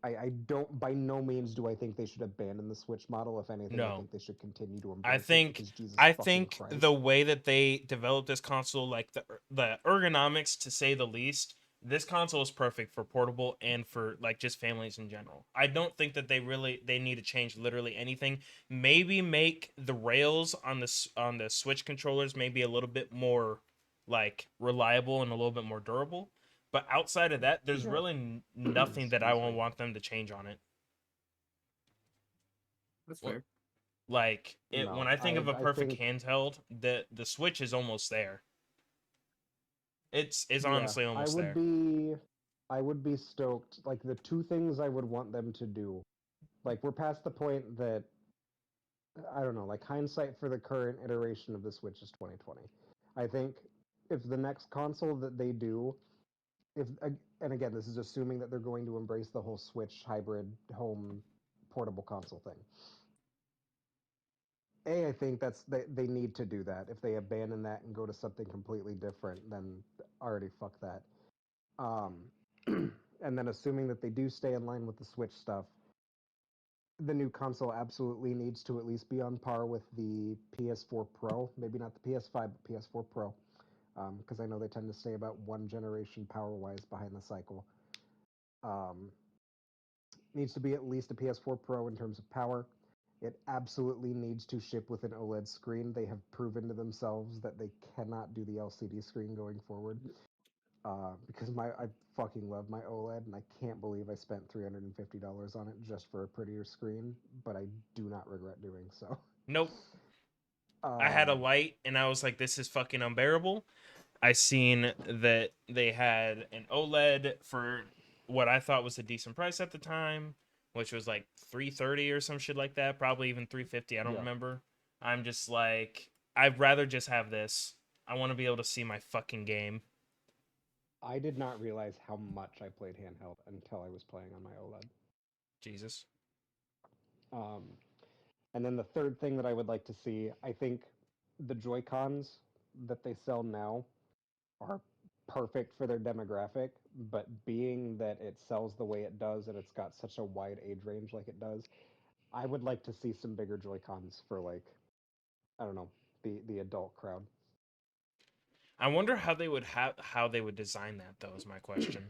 [SPEAKER 1] I don't, by no means do I think they should abandon the Switch model. If anything,
[SPEAKER 3] No.
[SPEAKER 1] I think they should continue to embrace it because Jesus
[SPEAKER 3] I
[SPEAKER 1] fucking
[SPEAKER 3] think
[SPEAKER 1] Christ.
[SPEAKER 3] the way that they developed this console, like the ergonomics, to say the least, this console is perfect for portable and for like just families in general. I don't think that they need to change literally anything. Maybe make the rails on the Switch controllers maybe a little bit more like reliable and a little bit more durable. But outside of that, there's really nothing that I won't want them to change on it.
[SPEAKER 2] That's fair.
[SPEAKER 3] Like when I think of a perfect handheld, the Switch is almost there. It's honestly almost there.
[SPEAKER 1] I would be stoked. Like the 2 things I would want them to do, like we're past the point that I don't know, like hindsight for the current iteration of the Switch is 2020. I think if the next console that they do, if and again, this is assuming that they're going to embrace the whole Switch hybrid home portable console thing. I think they need to do that. If they abandon that and go to something completely different, then already fuck that. And then assuming that they do stay in line with the Switch stuff, the new console absolutely needs to at least be on par with the PS4 Pro. Maybe not the PS5, but PS4 Pro. Because I know they tend to stay about 1 generation power-wise behind the cycle. Needs to be at least a PS4 Pro in terms of power. It absolutely needs to ship with an OLED screen. They have proven to themselves that they cannot do the LCD screen going forward. Because I fucking love my OLED, and I can't believe I spent $350 on it just for a prettier screen, but I do not regret doing so.
[SPEAKER 3] Nope. I had a light, and I was like, this is fucking unbearable. I seen that they had an OLED for what I thought was a decent price at the time, which was like $330 or some shit like that, probably even $350. I don't remember. I'm just like, I'd rather just have this. I want to be able to see my fucking game.
[SPEAKER 1] I did not realize how much I played handheld until I was playing on my OLED.
[SPEAKER 3] Jesus.
[SPEAKER 1] And then the third thing that I would like to see, I think the Joy-Cons that they sell now are perfect for their demographic, but being that it sells the way it does and it's got such a wide age range like it does, I would like to see some bigger Joy-Cons for, like, I don't know, the adult crowd.
[SPEAKER 3] I wonder how they would design that, though, is my question.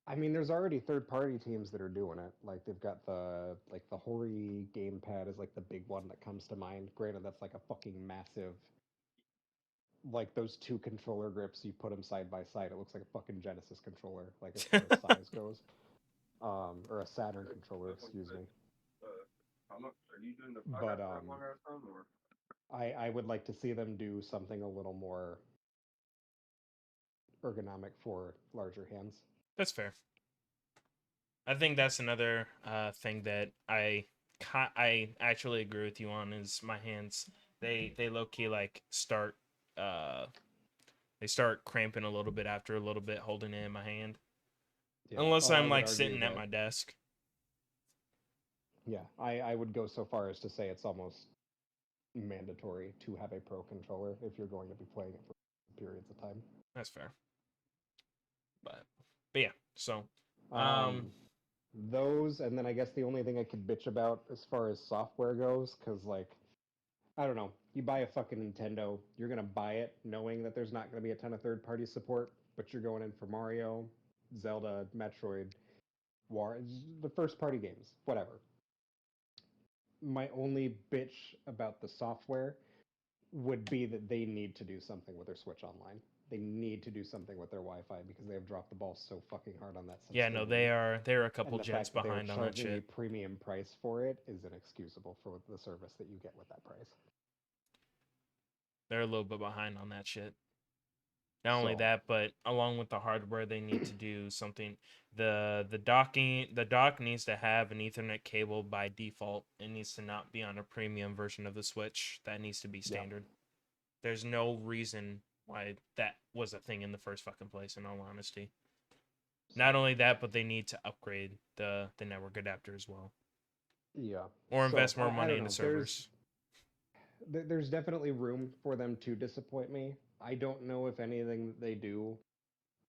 [SPEAKER 1] I mean, there's already third-party teams that are doing it. Like they've got the Hori gamepad is like the big one that comes to mind. Granted, that's like a fucking massive, like those two controller grips. You put them side by side, it looks like a fucking Genesis controller, like as far as size goes. Or a Saturn controller, excuse me. But I would like to see them do something a little more ergonomic for larger hands.
[SPEAKER 3] That's fair. I think that's another thing that I actually agree with you on is my hands. They low key like start they start cramping a little bit after a little bit holding it in my hand.
[SPEAKER 1] Yeah.
[SPEAKER 3] Unless
[SPEAKER 1] I
[SPEAKER 3] I'm
[SPEAKER 1] would
[SPEAKER 3] like
[SPEAKER 1] argue
[SPEAKER 3] sitting at
[SPEAKER 1] that-
[SPEAKER 3] my desk.
[SPEAKER 1] Yeah, I would go so far as to say it's almost mandatory to have a pro controller if you're going to be playing it for periods of time.
[SPEAKER 3] That's fair. But yeah, so
[SPEAKER 1] those, and then I guess the only thing I could bitch about as far as software goes, because like I don't know, you buy a fucking Nintendo, you're gonna buy it knowing that there's not gonna be a ton of third-party support, but you're going in for Mario, Zelda, Metroid, War, the first-party games, whatever. My only bitch about the software would be that they need to do something with their Switch Online. They need to do something with their Wi-Fi because they have dropped the ball so fucking hard on that since
[SPEAKER 3] yeah,
[SPEAKER 1] day
[SPEAKER 3] no,
[SPEAKER 1] one.
[SPEAKER 3] they're a couple
[SPEAKER 1] And the
[SPEAKER 3] jets
[SPEAKER 1] fact that they're
[SPEAKER 3] behind on that
[SPEAKER 1] charging a
[SPEAKER 3] shit.
[SPEAKER 1] premium price for it is inexcusable for the service that you get with that price.
[SPEAKER 3] They're a little bit behind on that shit. Not only that, but along with the hardware, they need to do something. The dock needs to have an Ethernet cable by default. It needs to not be on a premium version of the Switch. That needs to be standard. Yep. There's no reason why that was a thing in the first fucking place, in all honesty. Not only that, but they need to upgrade the network adapter as well.
[SPEAKER 1] Yeah.
[SPEAKER 3] Or invest more money into servers.
[SPEAKER 1] There's definitely room for them to disappoint me. I don't know if anything that they do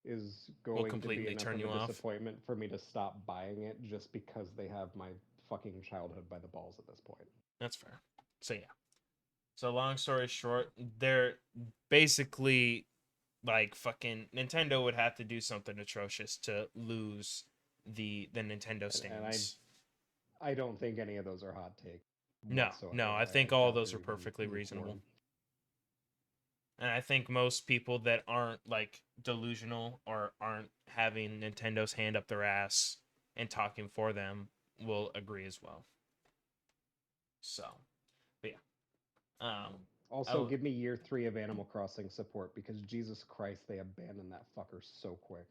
[SPEAKER 1] is going to be enough of a disappointment for me to stop buying it just because they have my fucking childhood by the balls at this point.
[SPEAKER 3] That's fair. So yeah. So long story short, they're basically like fucking Nintendo would have to do something atrocious to lose the Nintendo stands.
[SPEAKER 1] And I don't think any of those are hot takes.
[SPEAKER 3] No, I think all of those are perfectly reasonable. And I think most people that aren't like delusional or aren't having Nintendo's hand up their ass and talking for them will agree as well. So, but yeah.
[SPEAKER 1] Also, give me year 3 of Animal Crossing support because Jesus Christ, they abandoned that fucker so quick.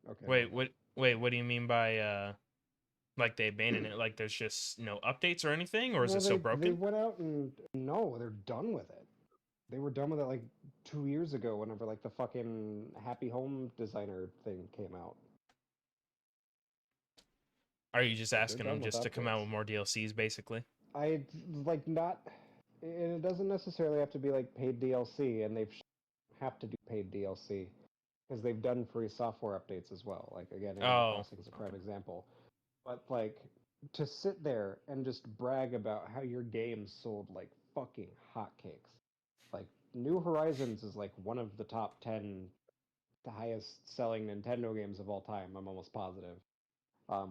[SPEAKER 3] Okay. Wait, what do you mean by like they abandoned it? Like there's just no updates or anything, or is it so broken?
[SPEAKER 1] They went out and no, they're done with it. They were done with it like 2 years ago whenever like the fucking Happy Home Designer thing came out.
[SPEAKER 3] Are you just asking them just to come out with more DLCs, basically?
[SPEAKER 1] I like not. And it doesn't necessarily have to be like paid DLC, and they have to do paid DLC because they've done free software updates as well. Like again, Animal Crossing is a prime example. But like to sit there and just brag about how your game sold like fucking hotcakes. Like New Horizons is like one of the top 10 highest selling Nintendo games of all time. I'm almost positive,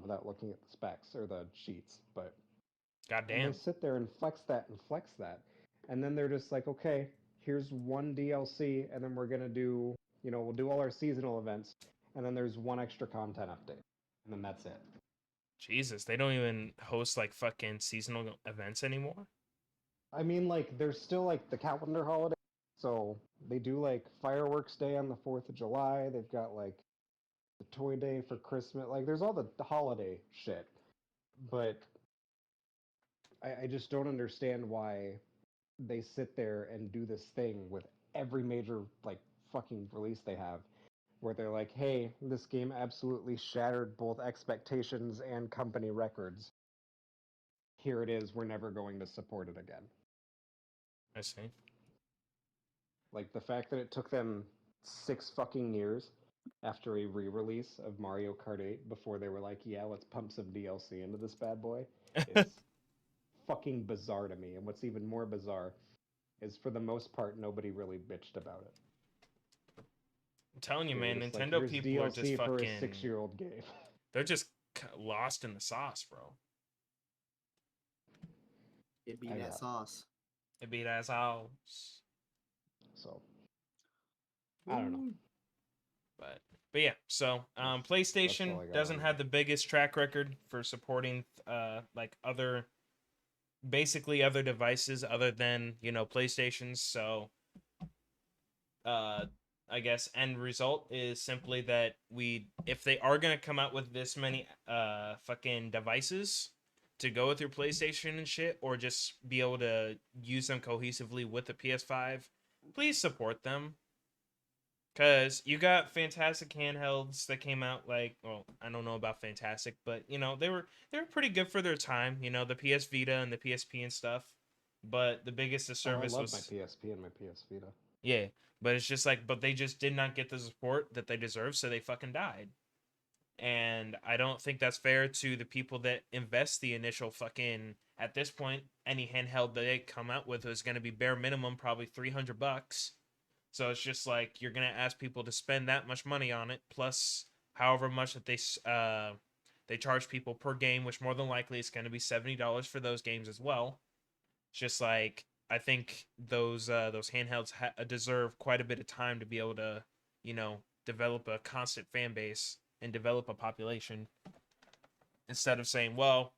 [SPEAKER 1] without looking at the specs or the sheets. But
[SPEAKER 3] goddamn,
[SPEAKER 1] and they sit there and flex that, and then they're just like, okay, here's one DLC, and then we're gonna do, we'll do all our seasonal events, and then there's one extra content update, and then that's it.
[SPEAKER 3] Jesus, they don't even host like fucking seasonal events anymore.
[SPEAKER 1] I mean, like there's still like the calendar holiday, so they do like fireworks day on the 4th of July. They've got like the toy day for Christmas. Like there's all the holiday shit, but I just don't understand why they sit there and do this thing with every major like fucking release they have where they're like, hey, this game absolutely shattered both expectations and company records. Here it is, we're never going to support it again.
[SPEAKER 3] I see.
[SPEAKER 1] Like the fact that it took them 6 fucking years after a re-release of Mario Kart 8 before they were like, yeah, let's pump some DLC into this bad boy is fucking bizarre to me. And what's even more bizarre is, for the most part, nobody really bitched about it.
[SPEAKER 3] I'm telling you,
[SPEAKER 1] They were
[SPEAKER 3] man,
[SPEAKER 1] just like,
[SPEAKER 3] Nintendo
[SPEAKER 1] here's
[SPEAKER 3] people are just
[SPEAKER 1] DLC for a
[SPEAKER 3] fucking...
[SPEAKER 1] 6-year-old game.
[SPEAKER 3] They're just lost in the sauce, bro.
[SPEAKER 2] It be that sauce.
[SPEAKER 3] It be that sauce.
[SPEAKER 1] So, I don't know.
[SPEAKER 3] But yeah, so PlayStation doesn't have the biggest track record for supporting like basically other devices other than, you know, PlayStations. So I guess end result is simply that if they are gonna come out with this many fucking devices to go with your PlayStation and shit, or just be able to use them cohesively with the PS5, please support them. Because you got fantastic handhelds that came out, like, well, I don't know about fantastic, but, you know, they were pretty good for their time, you know, the PS Vita and the PSP and stuff. But the biggest disservice
[SPEAKER 1] I love
[SPEAKER 3] was...
[SPEAKER 1] my PSP and my PS Vita.
[SPEAKER 3] Yeah, but it's just like, but they just did not get the support that they deserve, so they fucking died. And I don't think that's fair to the people that invest the initial fucking... At this point, any handheld that they come out with is going to be bare minimum probably $300. So it's just like, you're gonna ask people to spend that much money on it, plus however much that they charge people per game, which more than likely is going to be $70 for those games as well. It's just like, I think those handhelds deserve quite a bit of time to be able to, you know, develop a constant fan base and develop a population, instead of saying, well,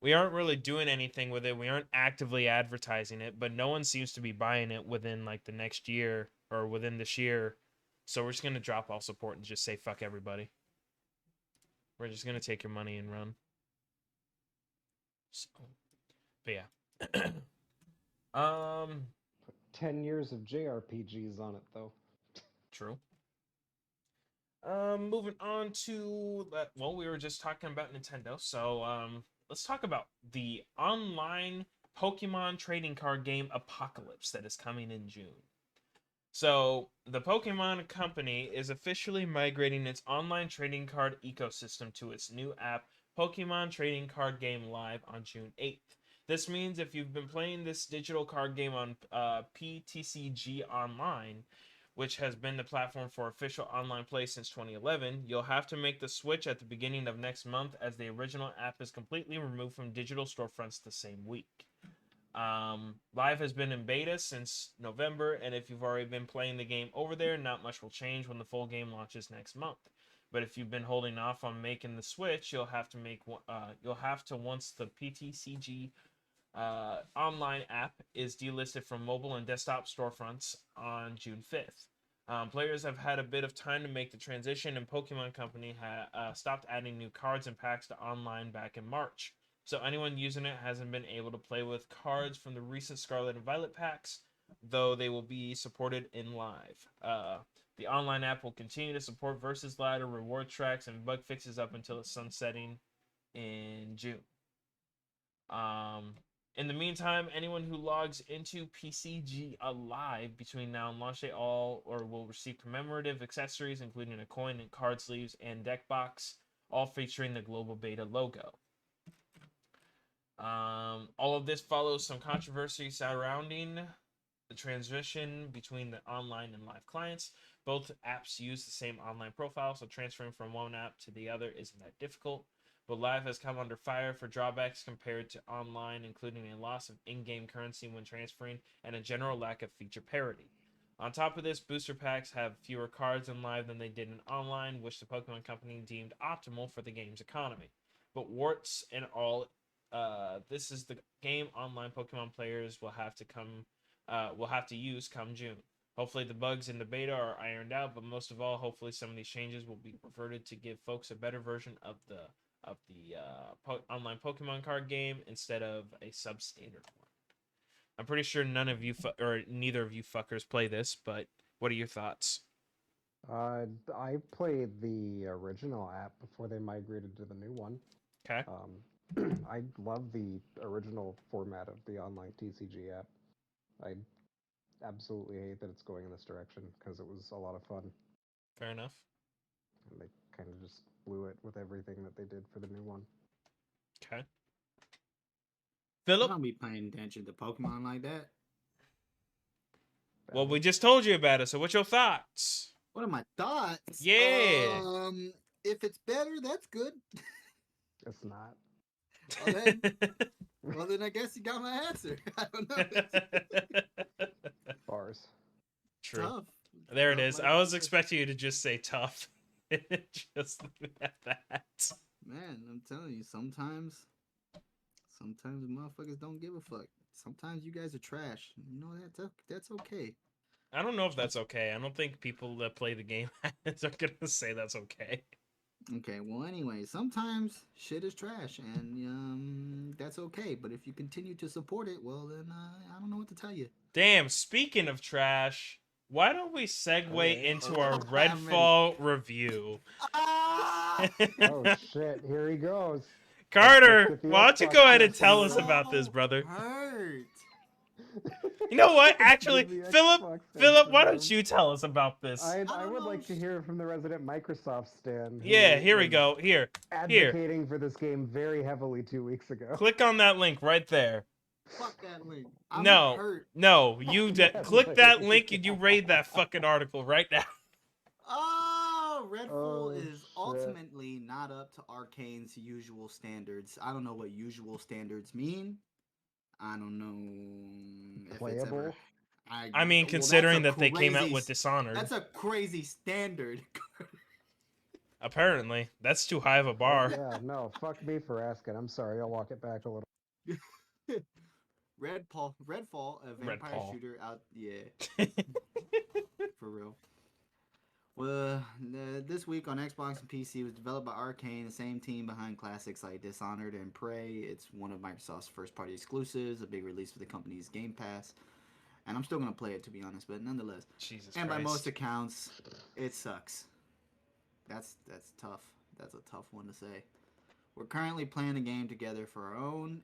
[SPEAKER 3] we aren't really doing anything with it. We aren't actively advertising it, but no one seems to be buying it within like the next year or within this year. So we're just going to drop all support and just say, fuck everybody. We're just going to take your money and run. So, but yeah.
[SPEAKER 1] Put 10 years of JRPGs on it, though.
[SPEAKER 3] True. Moving on to that. Well, we were just talking about Nintendo. So, let's talk about the online Pokemon trading card game Apocalypse that is coming in June. So, the Pokemon Company is officially migrating its online trading card ecosystem to its new app, Pokemon Trading Card Game Live, on June 8th. This means if you've been playing this digital card game on PTCG Online, which has been the platform for official online play since 2011, you'll have to make the switch at the beginning of next month, as the original app is completely removed from digital storefronts the same week. Live has been in beta since November, and if you've already been playing the game over there, not much will change when the full game launches next month. But if you've been holding off on making the switch, you'll have to once the PTCG online app is delisted from mobile and desktop storefronts on June 5th. Players have had a bit of time to make the transition, and Pokemon Company stopped adding new cards and packs to online back in March. So anyone using it hasn't been able to play with cards from the recent Scarlet and Violet packs, though they will be supported in Live. The online app will continue to support Versus Ladder, reward tracks, and bug fixes up until its sunsetting in June. In the meantime, anyone who logs into PCG Alive between now and launch day will receive commemorative accessories, including a coin and card sleeves and deck box, all featuring the global beta logo. All of this follows some controversy surrounding the transition between the online and live clients. Both apps use the same online profile, so transferring from one app to the other isn't that difficult. But Live has come under fire for drawbacks compared to online, including a loss of in-game currency when transferring and a general lack of feature parity. On top of this, booster packs have fewer cards in Live than they did in online, which the Pokemon Company deemed optimal for the game's economy. But warts and all, this is the game online Pokemon players will have to use come June. Hopefully the bugs in the beta are ironed out, but most of all, hopefully some of these changes will be reverted to give folks a better version of the online Pokemon card game instead of a substandard one. I'm pretty sure neither of you fuckers play this, but what are your thoughts?
[SPEAKER 1] I played the original app before they migrated to the new one.
[SPEAKER 3] Okay.
[SPEAKER 1] I love the original format of the online TCG app. I absolutely hate that it's going in this direction, because it was a lot of fun.
[SPEAKER 3] Fair enough.
[SPEAKER 1] And they kind of just blew it with everything that they did for the new one.
[SPEAKER 3] Okay.
[SPEAKER 2] I
[SPEAKER 3] Philip.
[SPEAKER 2] don't be paying attention to Pokemon like that.
[SPEAKER 3] Well, we just told you about it. So, what's your thoughts?
[SPEAKER 2] What are my thoughts?
[SPEAKER 3] Yeah.
[SPEAKER 2] If it's better, that's good.
[SPEAKER 1] It's not.
[SPEAKER 2] Well then I guess you got my answer. I don't know.
[SPEAKER 1] Bars.
[SPEAKER 3] True.
[SPEAKER 2] Tough.
[SPEAKER 3] There it
[SPEAKER 2] Tough
[SPEAKER 3] is.
[SPEAKER 2] life
[SPEAKER 3] I was
[SPEAKER 2] choices.
[SPEAKER 3] expecting you to just say tough. Just at that.
[SPEAKER 2] Man, I'm telling you, sometimes motherfuckers don't give a fuck. Sometimes you guys are trash. You know that's okay.
[SPEAKER 3] I don't know if that's okay. I don't think people that play the game are gonna say that's okay.
[SPEAKER 2] Okay, well anyway, sometimes shit is trash and that's okay. But if you continue to support it, well then I don't know what to tell you.
[SPEAKER 3] Damn, speaking of trash, why don't we segue into our
[SPEAKER 2] I'm
[SPEAKER 3] Redfall review?
[SPEAKER 2] Ah!
[SPEAKER 1] Oh shit! Here he goes.
[SPEAKER 3] Carter,
[SPEAKER 1] get the
[SPEAKER 3] why don't you
[SPEAKER 1] Xbox
[SPEAKER 3] go ahead and
[SPEAKER 1] person
[SPEAKER 3] tell
[SPEAKER 1] ready.
[SPEAKER 3] us about this, brother?
[SPEAKER 2] Hurt.
[SPEAKER 3] You know what? Actually,
[SPEAKER 1] Get the
[SPEAKER 3] Philip,
[SPEAKER 1] Xbox
[SPEAKER 3] Philip, why
[SPEAKER 1] headset
[SPEAKER 3] don't you tell us about this?
[SPEAKER 1] I
[SPEAKER 2] don't
[SPEAKER 1] would
[SPEAKER 2] know,
[SPEAKER 1] like to hear from the resident Microsoft stand.
[SPEAKER 3] Yeah,
[SPEAKER 1] who
[SPEAKER 3] here we
[SPEAKER 1] was
[SPEAKER 3] go. Here.
[SPEAKER 1] Advocating for this game very heavily 2 weeks ago.
[SPEAKER 3] Click on that link right there.
[SPEAKER 2] Fuck that link. I'm
[SPEAKER 3] No,
[SPEAKER 2] hurt.
[SPEAKER 3] no, you
[SPEAKER 1] That
[SPEAKER 3] click that
[SPEAKER 1] link.
[SPEAKER 3] link and you read that fucking article right now.
[SPEAKER 2] Oh, Redfall
[SPEAKER 1] Oh,
[SPEAKER 2] is
[SPEAKER 1] shit.
[SPEAKER 2] ultimately not up to Arcane's usual standards. I don't know what usual standards mean. I don't know if it's ever.
[SPEAKER 1] Playable?
[SPEAKER 3] I mean,
[SPEAKER 2] well,
[SPEAKER 3] considering
[SPEAKER 2] that's
[SPEAKER 3] that
[SPEAKER 2] a
[SPEAKER 3] they came out
[SPEAKER 2] crazy
[SPEAKER 3] with Dishonored,
[SPEAKER 2] That's a crazy standard.
[SPEAKER 3] apparently that's too high of a bar.
[SPEAKER 1] Yeah, no, fuck me for asking. I'm sorry, I'll walk it back a little.
[SPEAKER 2] Redfall, a vampire
[SPEAKER 3] Redfall.
[SPEAKER 2] shooter out. Yeah, for real. Well, this week on Xbox and PC was developed by Arcane, the same team behind classics like Dishonored and Prey. It's one of Microsoft's first-party exclusives, a big release for the company's Game Pass. And I'm still gonna play it, to be honest, but nonetheless.
[SPEAKER 3] Jesus
[SPEAKER 2] and
[SPEAKER 3] Christ.
[SPEAKER 2] by most accounts, it sucks. That's tough. That's a tough one to say. We're currently playing the game together for our own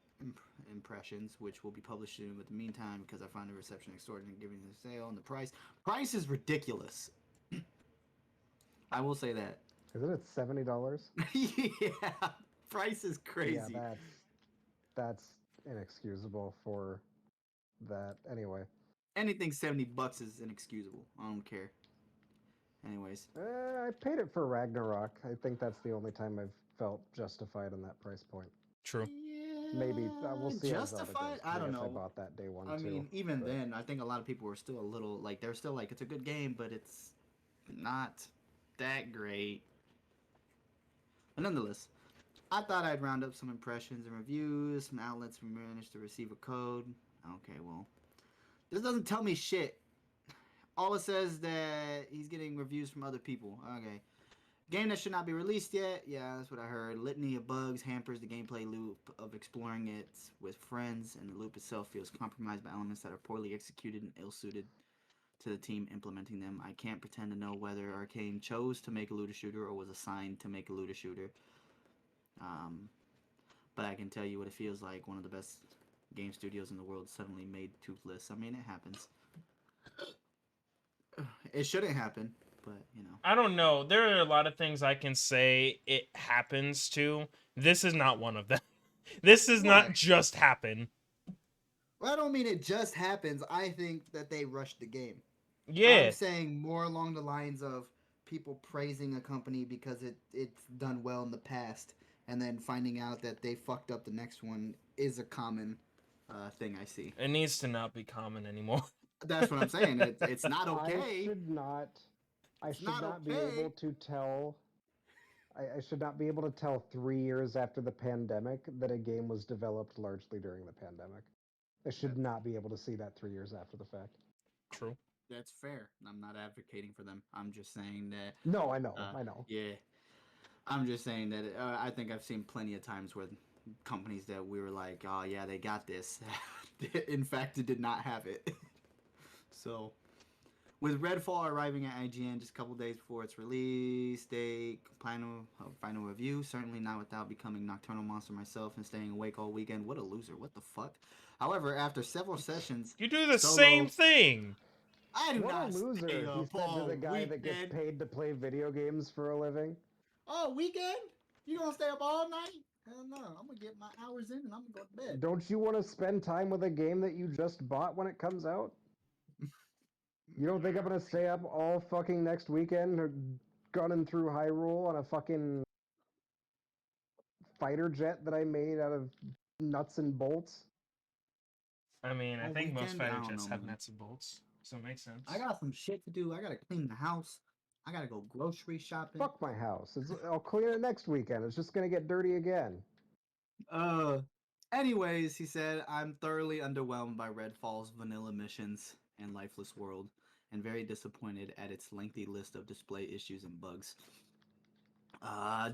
[SPEAKER 2] impressions, which will be published soon. But in the meantime, because I find the reception extraordinary, given the sale and the price is ridiculous. I will say that.
[SPEAKER 1] Isn't it $70?
[SPEAKER 2] Yeah, price is crazy.
[SPEAKER 1] Yeah, that's inexcusable for that. Anyway.
[SPEAKER 2] Anything $70 is inexcusable. I don't care. Anyways.
[SPEAKER 1] I paid it for Ragnarok. I think that's the only time I've felt justified in that price point.
[SPEAKER 3] True.
[SPEAKER 2] Yeah,
[SPEAKER 1] Maybe we'll see.
[SPEAKER 2] justified. I don't know.
[SPEAKER 1] If I bought that day one.
[SPEAKER 2] I mean, even
[SPEAKER 1] but...
[SPEAKER 2] then, I think a lot of people were still a little like they're still like it's a good game, but it's not that great. But nonetheless, I thought I'd round up some impressions and reviews. Some outlets managed to receive a code. Okay, well, this doesn't tell me shit. All it says that he's getting reviews from other people. Okay. Game that should not be released yet. Yeah, that's what I heard. Litany of bugs hampers the gameplay loop of exploring it with friends, and the loop itself feels compromised by elements that are poorly executed and ill-suited to the team implementing them. I can't pretend to know whether Arcane chose to make a looter shooter or was assigned to make a looter shooter. But I can tell you what it feels like. One of the best game studios in the world suddenly made Toothless. I mean, it happens. It shouldn't happen, but you know.
[SPEAKER 3] I don't know. There are a lot of things I can say it happens to. This is not one of them. This does not just happen.
[SPEAKER 2] Well, I don't mean it just happens. I think that they rushed the game.
[SPEAKER 3] Yeah.
[SPEAKER 2] I'm saying more along the lines of people praising a company because it's done well in the past, and then finding out that they fucked up the next one is a common thing I see.
[SPEAKER 3] It needs to not be common anymore.
[SPEAKER 2] That's what I'm saying. It's not okay.
[SPEAKER 1] I should not be able to tell. I should not be able to tell 3 years after the pandemic that a game was developed largely during the pandemic. I should not be able to see that 3 years after the fact.
[SPEAKER 3] True.
[SPEAKER 2] That's fair. I'm not advocating for them. I'm just saying that.
[SPEAKER 1] No, I know. I know.
[SPEAKER 2] Yeah. I'm just saying that I think I've seen plenty of times where companies that we were like, oh yeah, they got this. In fact, it did not have it. So, with Redfall arriving at IGN just a couple days before its release date, final review, certainly not without becoming Nocturnal Monster myself and staying awake all weekend. What a loser. What the fuck? However, after several sessions...
[SPEAKER 3] You do the same thing!
[SPEAKER 2] I do
[SPEAKER 1] what
[SPEAKER 2] not
[SPEAKER 1] a loser.
[SPEAKER 2] stay
[SPEAKER 1] He
[SPEAKER 2] up
[SPEAKER 1] said to
[SPEAKER 2] all
[SPEAKER 1] the guy
[SPEAKER 2] weekend.
[SPEAKER 1] that gets paid to play video games for a living.
[SPEAKER 2] Oh, weekend? You gonna stay up all night? Hell no, I'm gonna get my hours in and I'm gonna go to bed.
[SPEAKER 1] Don't you want to spend time with a game that you just bought when it comes out? You don't think I'm gonna stay up all fucking next weekend gunning through Hyrule on a fucking fighter jet that I made out of nuts and bolts?
[SPEAKER 3] I mean, I
[SPEAKER 2] On
[SPEAKER 3] think most
[SPEAKER 2] weekend, I
[SPEAKER 3] fighter
[SPEAKER 2] don't
[SPEAKER 3] jets
[SPEAKER 2] know,
[SPEAKER 3] have
[SPEAKER 2] man.
[SPEAKER 3] nuts and bolts, so it makes sense.
[SPEAKER 2] I got some shit to do. I gotta clean the house. I gotta go grocery shopping.
[SPEAKER 1] Fuck my house. I'll clean it next weekend. It's just gonna get dirty again.
[SPEAKER 2] Anyways, he said, I'm thoroughly underwhelmed by Redfall's vanilla missions and lifeless world, and very disappointed at its lengthy list of display issues and bugs.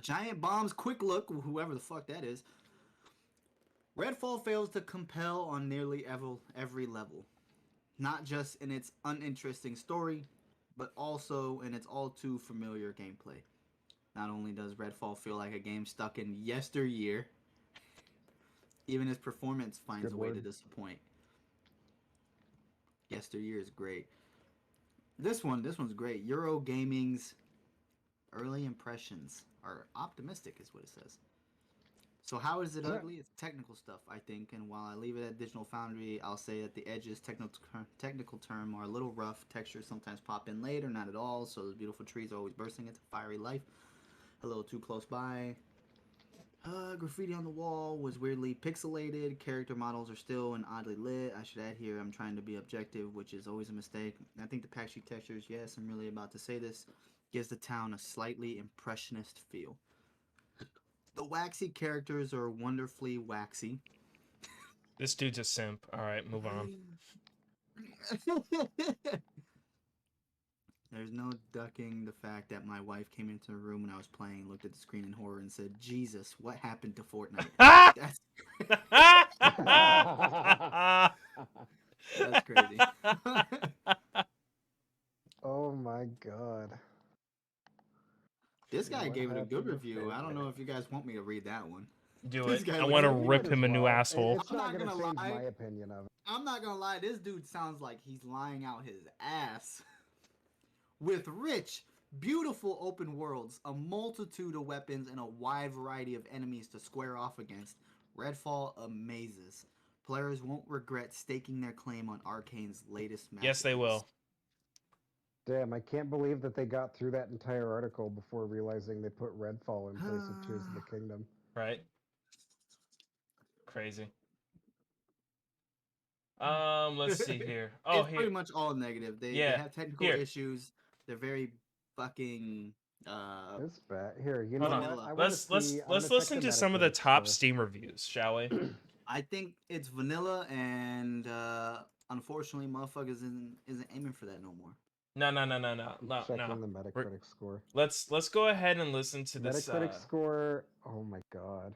[SPEAKER 2] Giant Bomb's quick look, whoever the fuck that is. Redfall fails to compel on nearly every level. Not just in its uninteresting story, but also in its all too familiar gameplay. Not only does Redfall feel like a game stuck in yesteryear, even its performance finds
[SPEAKER 1] Good
[SPEAKER 2] a way to
[SPEAKER 1] word.
[SPEAKER 2] disappoint. Yesteryear is great. This one's great. Eurogaming's early impressions are optimistic, is what it says. So how is it ugly? It's technical stuff, I think. And while I leave it at Digital Foundry, I'll say that the edges, technical term, are a little rough. Textures sometimes pop in late or not at all. So those beautiful trees are always bursting into fiery life. A little too close by. Graffiti on the wall was weirdly pixelated. Character models are still and oddly lit. I should add here, I'm trying to be objective, which is always a mistake. I think the pack sheet textures, yes, I'm really about to say this, gives the town a slightly impressionist feel. The waxy characters are wonderfully waxy.
[SPEAKER 3] This dude's a simp. All right, move on.
[SPEAKER 2] There's no ducking the fact that my wife came into the room when I was playing, looked at the screen in horror, and said, "Jesus, what happened to Fortnite?" That's crazy.
[SPEAKER 1] Oh my god.
[SPEAKER 2] This guy
[SPEAKER 1] What
[SPEAKER 2] gave it a good
[SPEAKER 1] happened to
[SPEAKER 2] review. I don't know
[SPEAKER 1] Fortnite?
[SPEAKER 2] if you guys want me to read that one.
[SPEAKER 3] Do
[SPEAKER 2] This
[SPEAKER 3] it.
[SPEAKER 2] guy
[SPEAKER 3] I
[SPEAKER 2] looks
[SPEAKER 3] want to
[SPEAKER 2] like-
[SPEAKER 3] rip
[SPEAKER 1] Might
[SPEAKER 3] him
[SPEAKER 1] as
[SPEAKER 3] a new
[SPEAKER 1] well.
[SPEAKER 3] asshole.
[SPEAKER 1] It's
[SPEAKER 2] I'm
[SPEAKER 1] not
[SPEAKER 2] not
[SPEAKER 1] gonna
[SPEAKER 2] gonna
[SPEAKER 1] change
[SPEAKER 2] lie.
[SPEAKER 1] my opinion of it.
[SPEAKER 2] I'm not gonna lie, this dude sounds like he's lying out his ass. With rich, beautiful open worlds, a multitude of weapons, and a wide variety of enemies to square off against, Redfall amazes. Players won't regret staking their claim on Arcane's latest masterpiece.
[SPEAKER 3] Yes, they will.
[SPEAKER 1] Damn, I can't believe that they got through that entire article before realizing they put Redfall in place of Tears of the Kingdom.
[SPEAKER 3] Right? Crazy. Let's see here. Oh,
[SPEAKER 2] it's
[SPEAKER 3] here.
[SPEAKER 2] pretty much all negative. They have technical
[SPEAKER 3] here.
[SPEAKER 2] issues. They're very fucking
[SPEAKER 1] It's bad. Here, you know
[SPEAKER 3] Hold
[SPEAKER 1] what?
[SPEAKER 3] on.
[SPEAKER 1] I wanna
[SPEAKER 3] Let's
[SPEAKER 1] see- I'm
[SPEAKER 3] let's
[SPEAKER 1] gonna
[SPEAKER 3] listen
[SPEAKER 1] check
[SPEAKER 3] to some of the
[SPEAKER 1] Metacritic
[SPEAKER 3] top
[SPEAKER 1] score.
[SPEAKER 3] Steam reviews, shall we?
[SPEAKER 2] I think it's vanilla, and unfortunately, motherfuckers isn't aiming for that no more.
[SPEAKER 3] No.
[SPEAKER 1] Checking the Metacritic score.
[SPEAKER 3] Let's go ahead and listen to this.
[SPEAKER 1] Metacritic score. Oh my god,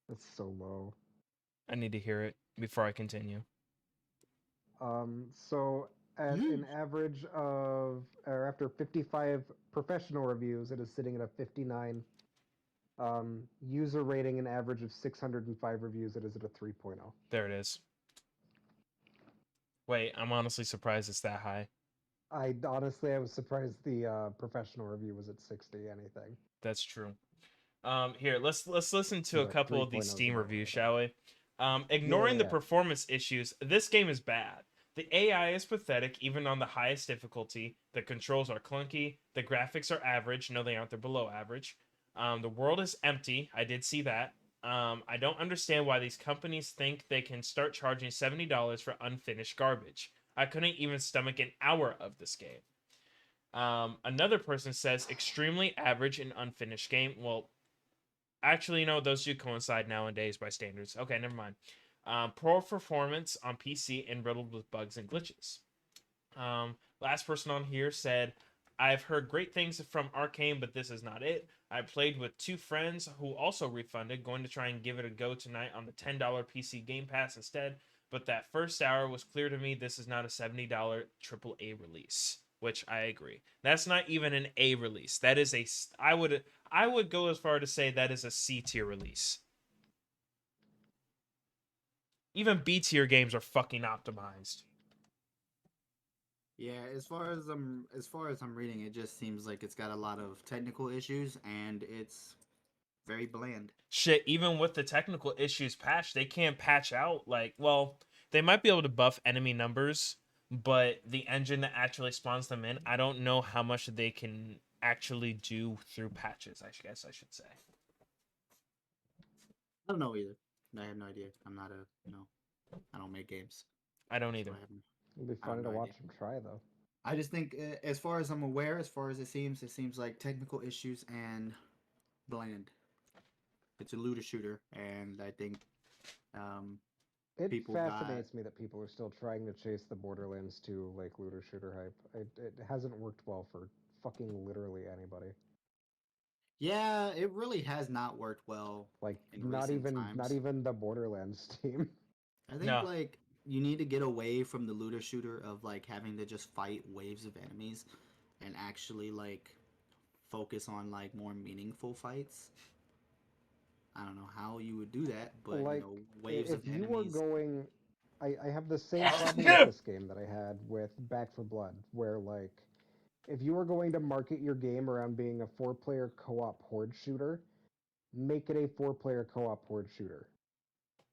[SPEAKER 1] that's so low.
[SPEAKER 3] I need to hear it before I continue.
[SPEAKER 1] So at an average of, or after 55 professional reviews, it is sitting at a 59. User rating, an average of 605 reviews, it is at a 3.0.
[SPEAKER 3] There it is. Wait, I'm honestly surprised it's that high.
[SPEAKER 1] I was surprised the professional review was at 60 anything.
[SPEAKER 3] That's true. Here, let's listen to a
[SPEAKER 1] But
[SPEAKER 3] couple of
[SPEAKER 1] 3.0
[SPEAKER 3] these
[SPEAKER 1] is
[SPEAKER 3] Steam
[SPEAKER 1] about
[SPEAKER 3] reviews,
[SPEAKER 1] right.
[SPEAKER 3] shall we? Ignoring the
[SPEAKER 1] Yeah.
[SPEAKER 3] performance issues, this game is bad. The AI is pathetic, even on the highest difficulty. The controls are clunky. The graphics are average. No, they aren't. They're below average. The world is empty. I did see that. I don't understand why these companies think they can start charging $70 for unfinished garbage. I couldn't even stomach an hour of this game. Another person says extremely average and unfinished game. Well, actually, those do coincide nowadays by standards. Okay, never mind. Poor performance on PC and riddled with bugs and glitches. Last person on here said, I've heard great things from Arcane, but this is not it. I played with 2 friends who also refunded, going to try and give it a go tonight on the $10 PC Game Pass instead, but that first hour was clear to me this is not a $70 AAA release, which I agree. That's not even an A release. That is I would go as far to say that is a C tier release. Even B tier games are fucking optimized.
[SPEAKER 2] Yeah, as far as I'm reading, it just seems like it's got a lot of technical issues, and it's very bland.
[SPEAKER 3] Shit, even with the technical issues patch, they can't patch out they might be able to buff enemy numbers, but the engine that actually spawns them in, I don't know how much they can actually do through patches, I guess I should say.
[SPEAKER 2] I don't know either. I have no idea. I'm not I don't make games.
[SPEAKER 3] I don't
[SPEAKER 2] So
[SPEAKER 3] either.
[SPEAKER 1] It'll be
[SPEAKER 2] I have
[SPEAKER 1] funny to
[SPEAKER 2] no
[SPEAKER 1] watch
[SPEAKER 2] idea.
[SPEAKER 1] him try, though.
[SPEAKER 2] I just think, as far as I'm aware, as far as it seems like technical issues and bland. It's a looter shooter, and I think
[SPEAKER 1] It
[SPEAKER 2] people
[SPEAKER 1] fascinates me that people are still trying to chase the Borderlands 2 like looter shooter hype. It hasn't worked well for fucking literally anybody.
[SPEAKER 2] Yeah, it really has not worked well.
[SPEAKER 1] Like
[SPEAKER 2] In recent times.
[SPEAKER 1] not even the Borderlands team.
[SPEAKER 2] I think
[SPEAKER 3] No.
[SPEAKER 2] like you need to get away from the looter shooter of like having to just fight waves of enemies, and actually like focus on like more meaningful fights. I don't know how you would do that, but
[SPEAKER 1] Like
[SPEAKER 2] waves of
[SPEAKER 1] if you were
[SPEAKER 2] enemies.
[SPEAKER 1] going, I have the same problem with this game that I had with Back for Blood, where like if you were going to market your game around being a 4-player co-op horde shooter, make it a 4-player co-op horde shooter.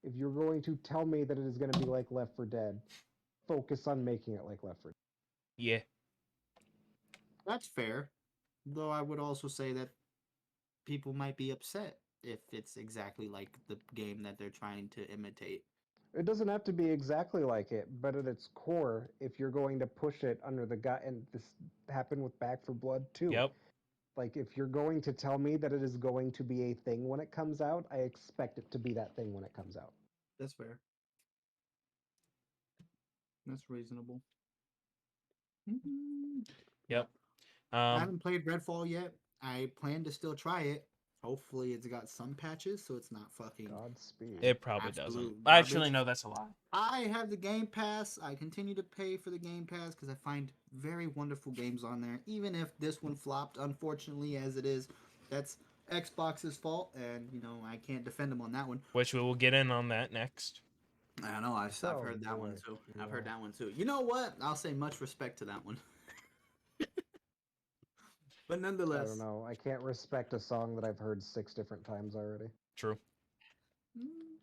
[SPEAKER 1] If you're going to tell me that it is going to be like Left 4 Dead, focus on making it like Left 4 Dead.
[SPEAKER 3] Yeah.
[SPEAKER 2] That's fair, though I would also say that people might be upset if it's exactly like the game that they're trying to imitate.
[SPEAKER 1] It doesn't have to be exactly like it, but at its core, if you're going to push it under the gut, and this happened with Back for Blood too.
[SPEAKER 3] Yep.
[SPEAKER 1] Like, if you're going to tell me that it is going to be a thing when it comes out, I expect it to be that thing when it comes out.
[SPEAKER 2] That's fair. That's reasonable.
[SPEAKER 3] Yep.
[SPEAKER 2] I haven't played Redfall yet. I plan to still try it. Hopefully, it's got some patches, so it's not fucking.
[SPEAKER 1] Godspeed.
[SPEAKER 3] It probably doesn't.
[SPEAKER 2] Absolute
[SPEAKER 3] Actually,
[SPEAKER 2] garbage.
[SPEAKER 3] no, that's a lie.
[SPEAKER 2] I have the Game Pass. I continue to pay for the Game Pass because I find very wonderful games on there. Even if this one flopped, unfortunately, as it is, that's Xbox's fault, and I can't defend them on that one.
[SPEAKER 3] Which we will get in on that next.
[SPEAKER 2] I don't know. I've
[SPEAKER 1] Oh,
[SPEAKER 2] heard that one
[SPEAKER 1] boy.
[SPEAKER 2] too.
[SPEAKER 1] Yeah.
[SPEAKER 2] I've heard that one too. You know what? I'll say much respect to that one. But
[SPEAKER 1] I
[SPEAKER 2] nonetheless,
[SPEAKER 1] don't know. I can't respect a song that I've heard 6 different times already.
[SPEAKER 3] True.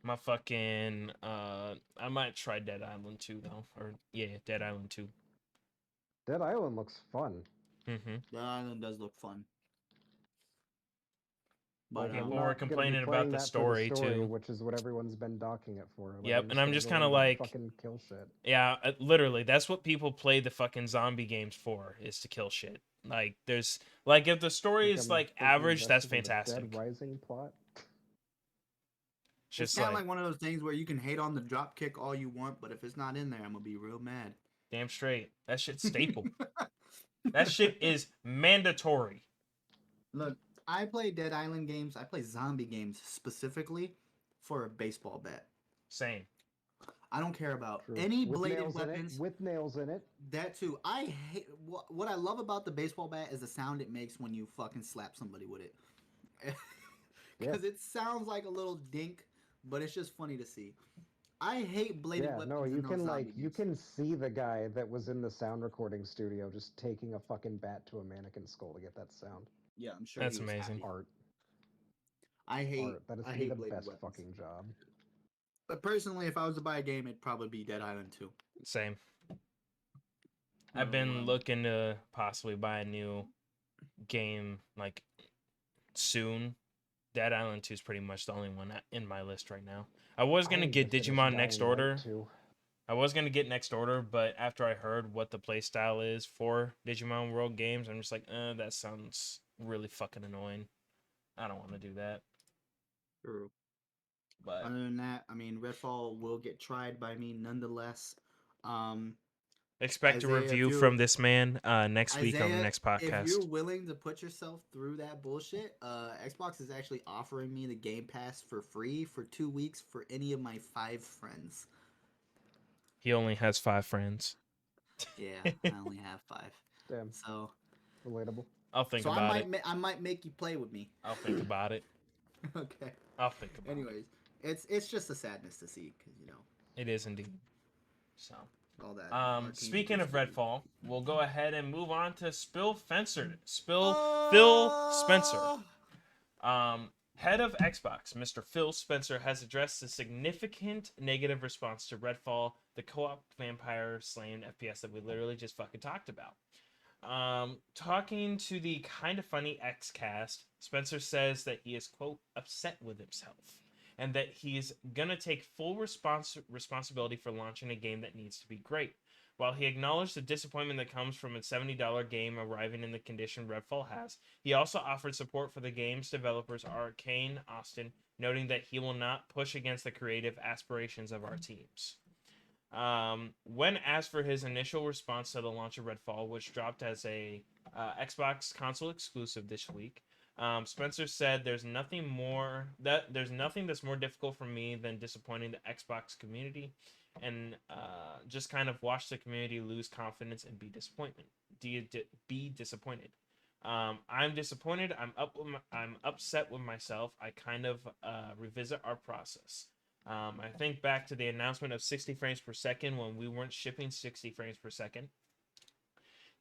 [SPEAKER 3] My fucking I might try Dead Island 2 though. Or yeah, Dead Island 2.
[SPEAKER 1] Dead Island looks fun.
[SPEAKER 3] Mm-hmm.
[SPEAKER 2] the island does look fun. But
[SPEAKER 1] Like, I'm
[SPEAKER 3] People
[SPEAKER 1] not
[SPEAKER 3] were
[SPEAKER 1] gonna be
[SPEAKER 3] complaining about
[SPEAKER 1] playing
[SPEAKER 3] the
[SPEAKER 1] that
[SPEAKER 3] story,
[SPEAKER 1] for the story,
[SPEAKER 3] too.
[SPEAKER 1] which is what everyone's been docking it for. Like,
[SPEAKER 3] Yep, and I'm just
[SPEAKER 1] gonna
[SPEAKER 3] kind of
[SPEAKER 1] go in and
[SPEAKER 3] like,
[SPEAKER 1] fucking kill shit.
[SPEAKER 3] yeah, literally, that's what people play the fucking zombie games for, is to kill shit. Like, there's, like, if the story
[SPEAKER 1] Think
[SPEAKER 3] is,
[SPEAKER 1] I'm
[SPEAKER 3] like,
[SPEAKER 1] fucking
[SPEAKER 3] average, that's
[SPEAKER 1] invested in the
[SPEAKER 3] fantastic.
[SPEAKER 1] Dead Rising plot.
[SPEAKER 3] It's
[SPEAKER 2] it's
[SPEAKER 3] just
[SPEAKER 2] kind of
[SPEAKER 3] like,
[SPEAKER 2] like one of those things where you can hate on the drop kick all you want, but if it's not in there, I'm gonna be real mad.
[SPEAKER 3] damn straight. That shit's staple. That shit is mandatory.
[SPEAKER 2] Look, I play Dead Island games. I play zombie games specifically for a baseball bat.
[SPEAKER 3] Same.
[SPEAKER 2] I don't care about
[SPEAKER 1] True.
[SPEAKER 2] any
[SPEAKER 1] With
[SPEAKER 2] bladed
[SPEAKER 1] nails
[SPEAKER 2] weapons.
[SPEAKER 1] in it. With nails in it.
[SPEAKER 2] That too. I hate what I love about the baseball bat is the sound it makes when you fucking slap somebody with it. Because it sounds like a little dink, but it's just funny to see. I hate bladed weapons.
[SPEAKER 1] No, you
[SPEAKER 2] in
[SPEAKER 1] can
[SPEAKER 2] those
[SPEAKER 1] like
[SPEAKER 2] zombie
[SPEAKER 1] you
[SPEAKER 2] games.
[SPEAKER 1] can see the guy that was in the sound recording studio just taking a fucking bat to a mannequin skull to get that sound.
[SPEAKER 2] Yeah, I'm sure
[SPEAKER 3] That's
[SPEAKER 2] he was
[SPEAKER 3] amazing.
[SPEAKER 2] happy.
[SPEAKER 1] Art.
[SPEAKER 2] I hate
[SPEAKER 1] Art. That is
[SPEAKER 2] I
[SPEAKER 1] to be
[SPEAKER 2] hate
[SPEAKER 1] the
[SPEAKER 2] bladed
[SPEAKER 1] best
[SPEAKER 2] weapons.
[SPEAKER 1] fucking job.
[SPEAKER 2] But personally, if I was to buy a game, it'd probably be Dead Island 2.
[SPEAKER 3] Same. I've been looking to possibly buy a new game, like, soon. Dead Island 2 is pretty much the only one in my list right now. I was going to get Digimon Next Order. I was going to get Next Order, but after I heard what the playstyle is for Digimon World games, I'm just like, that sounds really fucking annoying. I don't want to do that.
[SPEAKER 2] True.
[SPEAKER 3] But
[SPEAKER 2] other than that, I mean, Redfall will get tried by me nonetheless.
[SPEAKER 3] expect a review from this man next week on the next podcast.
[SPEAKER 2] If you're willing to put yourself through that bullshit, Xbox is actually offering me the Game Pass for free for 2 weeks for any of my 5 friends.
[SPEAKER 3] He only has 5 friends.
[SPEAKER 2] Yeah, I only have 5.
[SPEAKER 1] Damn.
[SPEAKER 2] So
[SPEAKER 1] relatable.
[SPEAKER 3] I'll think about it.
[SPEAKER 2] I might make you play with me.
[SPEAKER 3] I'll think about it.
[SPEAKER 2] Okay.
[SPEAKER 3] I'll think about it.
[SPEAKER 2] Anyways, it's just a sadness to see because
[SPEAKER 3] it is indeed. So
[SPEAKER 2] all that.
[SPEAKER 3] Speaking of Redfall, we'll go ahead and move on to Phil Spencer. Head of Xbox, Mr. Phil Spencer, has addressed the significant negative response to Redfall, the co-op vampire slaying FPS that we literally just fucking talked about. Talking to the Kind of Funny Xcast, Spencer says that he is, quote, upset with himself, and that he's gonna take full responsibility for launching a game that needs to be great. While he acknowledged the disappointment that comes from a $70 game arriving in the condition Redfall has, he also offered support for the game's developers Arcane Austin, noting that he will not push against the creative aspirations of our teams. When asked for his initial response to the launch of Redfall, which dropped as a Xbox console exclusive this week, Spencer said, "There's nothing that's more difficult for me than disappointing the Xbox community, and just kind of watch the community lose confidence and be disappointed. I'm disappointed. I'm upset with myself. I kind of revisit our process. I think back to the announcement of 60 frames per second when we weren't shipping 60 frames per second,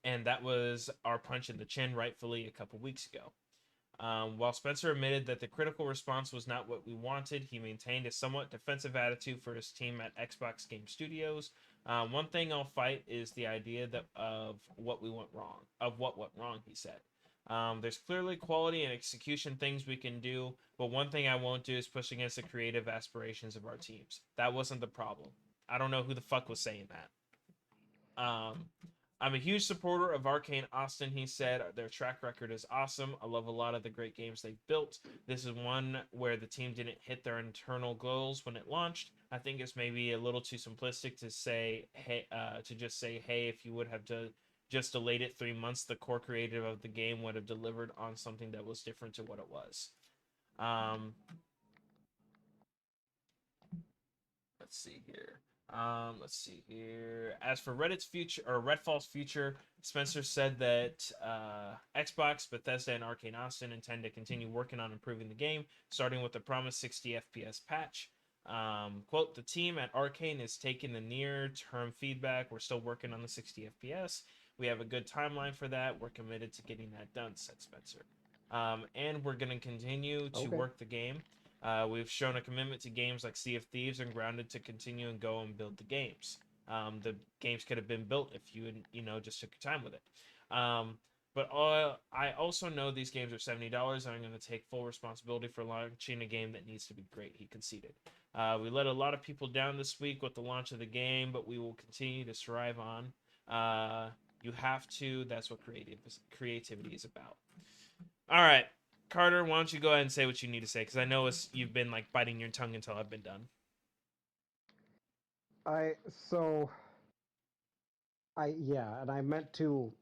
[SPEAKER 3] and that was our punch in the chin, rightfully, a couple weeks ago." While Spencer admitted that the critical response was not what we wanted, he maintained a somewhat defensive attitude for his team at Xbox Game Studios. One thing I'll fight is the idea of what went wrong, he said. There's clearly quality and execution things we can do, but one thing I won't do is push against the creative aspirations of our teams. That wasn't the problem. I don't know who the fuck was saying that. I'm a huge supporter of Arcane Austin, he said. Their track record is awesome. I love a lot of the great games they've built. This is one where the team didn't hit their internal goals when it launched. I think it's maybe a little too simplistic to say, hey, if you would have just delayed it 3 months, the core creative of the game would have delivered on something that was different to what it was. Let's see here. As for Redfall's future, Spencer said that Xbox, Bethesda, and Arcane Austin intend to continue working on improving the game, starting with the promised 60 FPS patch. Quote, the team at Arcane is taking the near-term feedback. We're still working on the 60 FPS. We have a good timeline for that. We're committed to getting that done, said Spencer. And we're going to continue to work the game. We've shown a commitment to games like Sea of Thieves and Grounded to continue and go and build the games. The games could have been built if you just took your time with it. But I also know these games are $70, and I'm going to take full responsibility for launching a game that needs to be great, he conceded. We let a lot of people down this week with the launch of the game, but we will continue to strive on. You have to. That's what creativity is about. All right. Carter, why don't you go ahead and say what you need to say? Because I know you've been like biting your tongue until I've been done.
[SPEAKER 1] And I meant to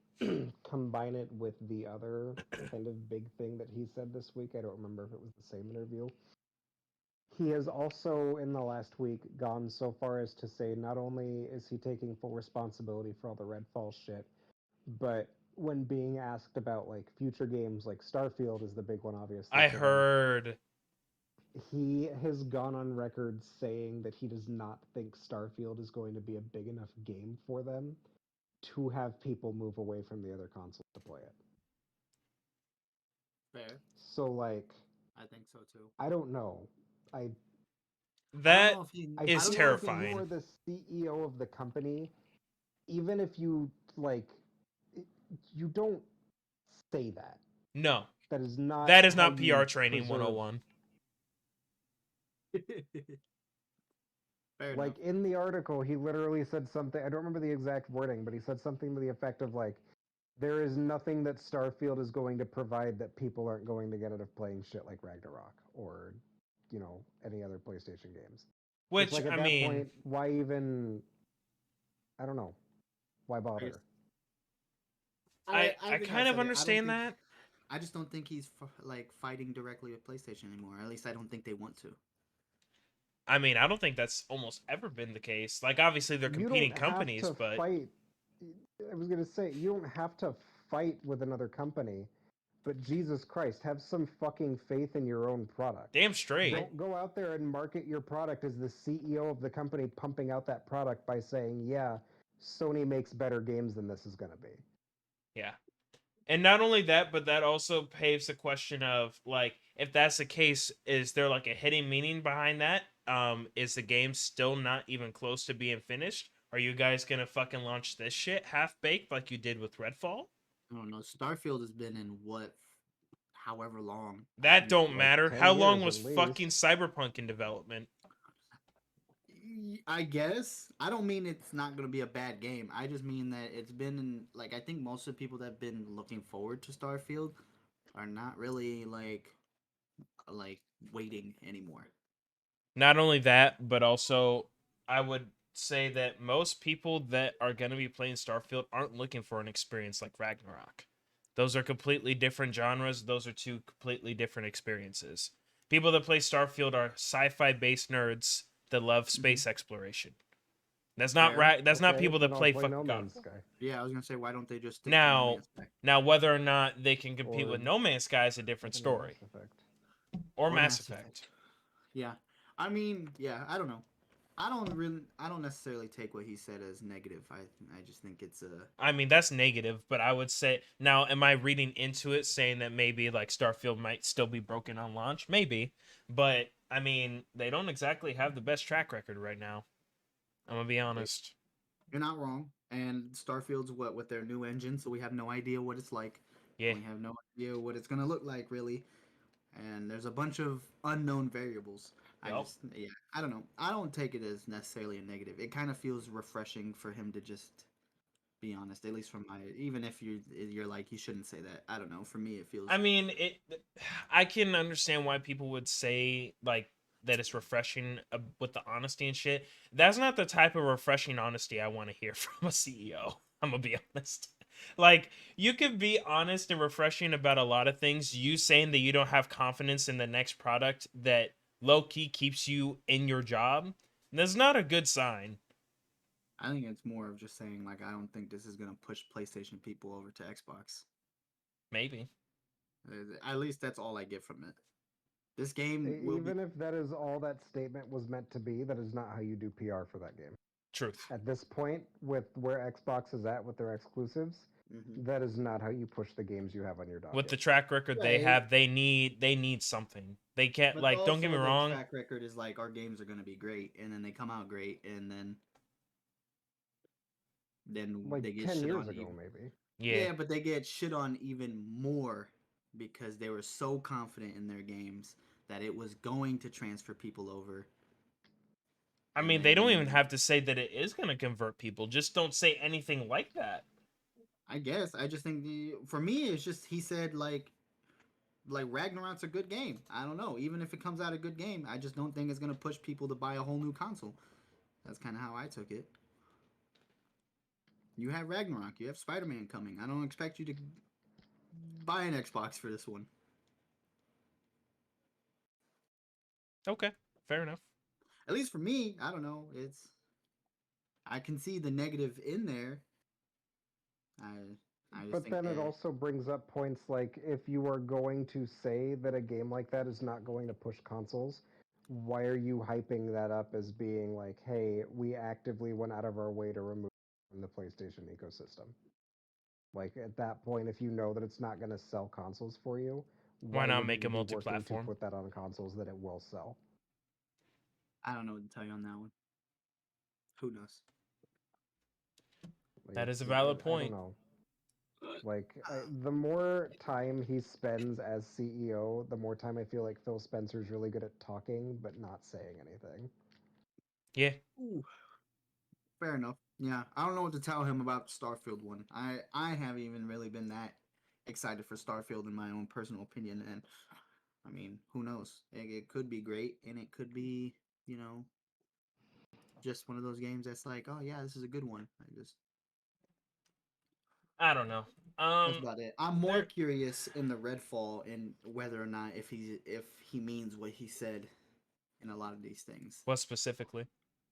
[SPEAKER 1] combine it with the other kind of big thing that he said this week. I don't remember if it was the same interview. He has also, in the last week, gone so far as to say not only is he taking full responsibility for all the Redfall shit, but when being asked about like future games, like Starfield is the big one, obviously.
[SPEAKER 3] I heard.
[SPEAKER 1] He has gone on record saying that he does not think Starfield is going to be a big enough game for them to have people move away from the other consoles to play it.
[SPEAKER 2] Fair.
[SPEAKER 1] So, like,
[SPEAKER 2] I think so too.
[SPEAKER 1] I don't know.
[SPEAKER 3] That
[SPEAKER 1] is
[SPEAKER 3] terrifying.
[SPEAKER 1] If you are the CEO of the company, even if you you don't say that.
[SPEAKER 3] No.
[SPEAKER 1] That is not.
[SPEAKER 3] That is not PR training 101.
[SPEAKER 2] Fair
[SPEAKER 1] like
[SPEAKER 2] enough.
[SPEAKER 1] In the article, he literally said something. I don't remember the exact wording, but he said something to the effect of like, "There is nothing that Starfield is going to provide that people aren't going to get out of playing shit like Ragnarok or, any other PlayStation games."
[SPEAKER 3] Which,
[SPEAKER 1] like, at that point, why even? I don't know. Why bother?
[SPEAKER 3] I kind of understand that.
[SPEAKER 2] I just don't think he's fighting directly with PlayStation anymore. At least I don't think they want to.
[SPEAKER 3] I mean, I don't think that's almost ever been the case. Like, obviously, they're competing companies, but
[SPEAKER 1] fight. I was gonna say, you don't have to fight with another company, but Jesus Christ, have some fucking faith in your own product.
[SPEAKER 3] Damn straight.
[SPEAKER 1] Don't go out there and market your product as the CEO of the company pumping out that product by saying, "Yeah, Sony makes better games than this is gonna be."
[SPEAKER 3] Yeah. And not only that, but that also paves the question of like, if that's the case, is there like a hidden meaning behind that? Is the game still not even close to being finished? Are you guys gonna fucking launch this shit half baked like you did with Redfall?
[SPEAKER 2] I don't know. Starfield has been in what, however long.
[SPEAKER 3] That don't
[SPEAKER 1] Like
[SPEAKER 3] matter.
[SPEAKER 1] 10
[SPEAKER 3] How long
[SPEAKER 1] years
[SPEAKER 3] was
[SPEAKER 1] at
[SPEAKER 3] fucking
[SPEAKER 1] least.
[SPEAKER 3] Cyberpunk in development?
[SPEAKER 2] I guess. I don't mean it's not going to be a bad game. I just mean that it's been in, like, I think most of the people that have been looking forward to Starfield are not really like waiting anymore.
[SPEAKER 3] Not only that, but also I would say that most people that are going to be playing Starfield aren't looking for an experience like Ragnarok. Those are completely different genres. Those are two completely different experiences. People that play Starfield are sci-fi based nerds that love space exploration. That's not
[SPEAKER 2] Fair.
[SPEAKER 3] right. That's not
[SPEAKER 1] Okay,
[SPEAKER 3] people that
[SPEAKER 1] then I'll
[SPEAKER 3] play
[SPEAKER 1] play No
[SPEAKER 3] fucking God.
[SPEAKER 1] Man's Sky.
[SPEAKER 2] Yeah, I was going to say, why don't they just stick to No
[SPEAKER 3] Now,
[SPEAKER 2] Man's Sky?
[SPEAKER 3] now whether or not they can compete
[SPEAKER 1] Or
[SPEAKER 3] with No Man's Sky is a different
[SPEAKER 1] even
[SPEAKER 3] story.
[SPEAKER 1] Mass Effect.
[SPEAKER 3] Or Mass Effect.
[SPEAKER 2] Yeah. I mean, yeah, I don't know. I don't necessarily take what he said as negative. I just think it's a.
[SPEAKER 3] I mean, that's negative, but I would say now, am I reading into it saying that maybe like Starfield might still be broken on launch? Maybe, but I mean, they don't exactly have the best track record right now. I'm gonna be honest.
[SPEAKER 2] You're not wrong. And Starfield's what with their new engine, so we have no idea what it's like.
[SPEAKER 3] Yeah.
[SPEAKER 2] We have no idea what it's gonna look like really. And there's a bunch of unknown variables.
[SPEAKER 3] Yup.
[SPEAKER 2] I don't know. I don't take it as necessarily a negative. It kind of feels refreshing for him to just be honest, at least from my. Even if you're like you shouldn't say that. I don't know. For me, it feels.
[SPEAKER 3] I mean, it. I can understand why people would say like that it's refreshing with the honesty and shit. That's not the type of refreshing honesty I want to hear from a CEO. I'm gonna be honest. Like you could be honest and refreshing about a lot of things. You saying that you don't have confidence in the next product that low key keeps you in your job. That's not a good sign.
[SPEAKER 2] I think it's more of just saying like I don't think this is gonna push PlayStation people over to Xbox.
[SPEAKER 3] Maybe.
[SPEAKER 2] At least that's all I get from it. This game will be.
[SPEAKER 1] Even if that is all that statement was meant to be, that is not how you do PR for that game.
[SPEAKER 3] Truth.
[SPEAKER 1] At this point, with where Xbox is at with their exclusives,
[SPEAKER 2] Mhm.
[SPEAKER 1] that is not how you push the games you have on your
[SPEAKER 3] With the
[SPEAKER 1] docket.
[SPEAKER 3] track record they
[SPEAKER 2] Right.
[SPEAKER 3] have, they need something. They can't
[SPEAKER 2] But
[SPEAKER 3] like don't get me
[SPEAKER 2] also their
[SPEAKER 3] wrong.
[SPEAKER 2] track record is like our games are gonna be great, and then they come out great, and then
[SPEAKER 1] Like
[SPEAKER 2] they get
[SPEAKER 1] 10
[SPEAKER 2] shit
[SPEAKER 1] years
[SPEAKER 2] on
[SPEAKER 1] ago,
[SPEAKER 2] even.
[SPEAKER 1] maybe.
[SPEAKER 3] Yeah.
[SPEAKER 2] Yeah, but they get shit on even more because they were so confident in their games that it was going to transfer people over,
[SPEAKER 3] I
[SPEAKER 2] and
[SPEAKER 3] mean, they don't even
[SPEAKER 2] then
[SPEAKER 3] have to say that it is going to convert people. Just don't say anything like that.
[SPEAKER 2] I guess I just think for me it's just he said like Ragnarok's a good game. I don't know. Even if it comes out a good game, I just don't think it's gonna push people to buy a whole new console. That's kind of how I took it. You have Ragnarok. You have Spider-Man coming. I don't expect you to buy an Xbox for this one.
[SPEAKER 3] Okay, fair enough.
[SPEAKER 2] At least for me, I don't know. I can see the negative in there. I just
[SPEAKER 1] But
[SPEAKER 2] think
[SPEAKER 1] then it
[SPEAKER 2] that
[SPEAKER 1] also brings up points like if you are going to say that a game like that is not going to push consoles, why are you hyping that up as being like, hey, we actively went out of our way to remove it from the PlayStation ecosystem? Like at that point, if you know that it's not going to sell consoles for you,
[SPEAKER 3] Why
[SPEAKER 1] why
[SPEAKER 3] not
[SPEAKER 1] would
[SPEAKER 3] make
[SPEAKER 1] you
[SPEAKER 3] a
[SPEAKER 1] be working to
[SPEAKER 3] multi-platform?
[SPEAKER 1] put that on consoles that it will sell?
[SPEAKER 2] I don't know what to tell you on that one. Who knows?
[SPEAKER 1] Like
[SPEAKER 3] That is a valid
[SPEAKER 1] I don't
[SPEAKER 3] point.
[SPEAKER 1] know. Like the more time he spends as CEO, the more time I feel like Phil Spencer's really good at talking but not saying anything.
[SPEAKER 3] Yeah.
[SPEAKER 2] Ooh, fair enough. Yeah, I don't know what to tell him about Starfield one. I haven't even really been that excited for Starfield in my own personal opinion, and I mean, who knows? It could be great, and it could be, you know, just one of those games that's like, oh yeah, this is a good one.
[SPEAKER 3] I don't know.
[SPEAKER 2] That's about it. I'm more
[SPEAKER 3] There.
[SPEAKER 2] curious in the Redfall and whether or not if he means what he said in a lot of these things.
[SPEAKER 3] What specifically?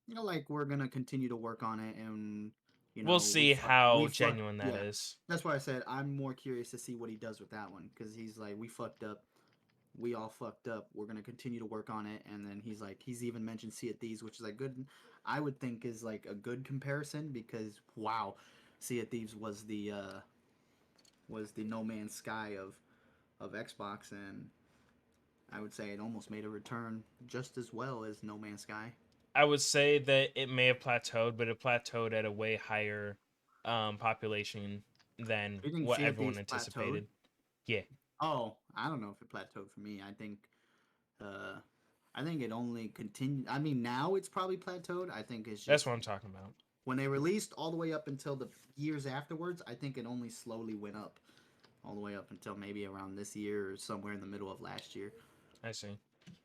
[SPEAKER 2] You know, like we're gonna continue to work on it, and
[SPEAKER 3] We'll see
[SPEAKER 2] we
[SPEAKER 3] how
[SPEAKER 2] fuck.
[SPEAKER 3] genuine that
[SPEAKER 2] Yeah,
[SPEAKER 3] is.
[SPEAKER 2] that's why I said I'm more curious to see what he does with that one because he's like, we fucked up. We all fucked up. We're gonna continue to work on it, and then he's like, he's even mentioned Sea of Thieves, which is like good. I would think is like a good comparison because wow, Sea of Thieves was was the No Man's Sky of Xbox, and I would say it almost made a return just as well as No Man's Sky.
[SPEAKER 3] I would say that it may have plateaued, but it plateaued at a way higher population than
[SPEAKER 2] You think
[SPEAKER 3] what
[SPEAKER 2] Sea of
[SPEAKER 3] everyone
[SPEAKER 2] Thieves plateaued?
[SPEAKER 3] anticipated. Yeah.
[SPEAKER 2] Oh, I don't know if it plateaued for me. Uh, I think it only continued. I mean, now it's probably plateaued. I think it's
[SPEAKER 3] That's
[SPEAKER 2] just
[SPEAKER 3] what I'm talking about.
[SPEAKER 2] when they released all the way up until the years afterwards. I think it only slowly went up, all the way up until maybe around this year or somewhere in the middle of last year.
[SPEAKER 3] I see.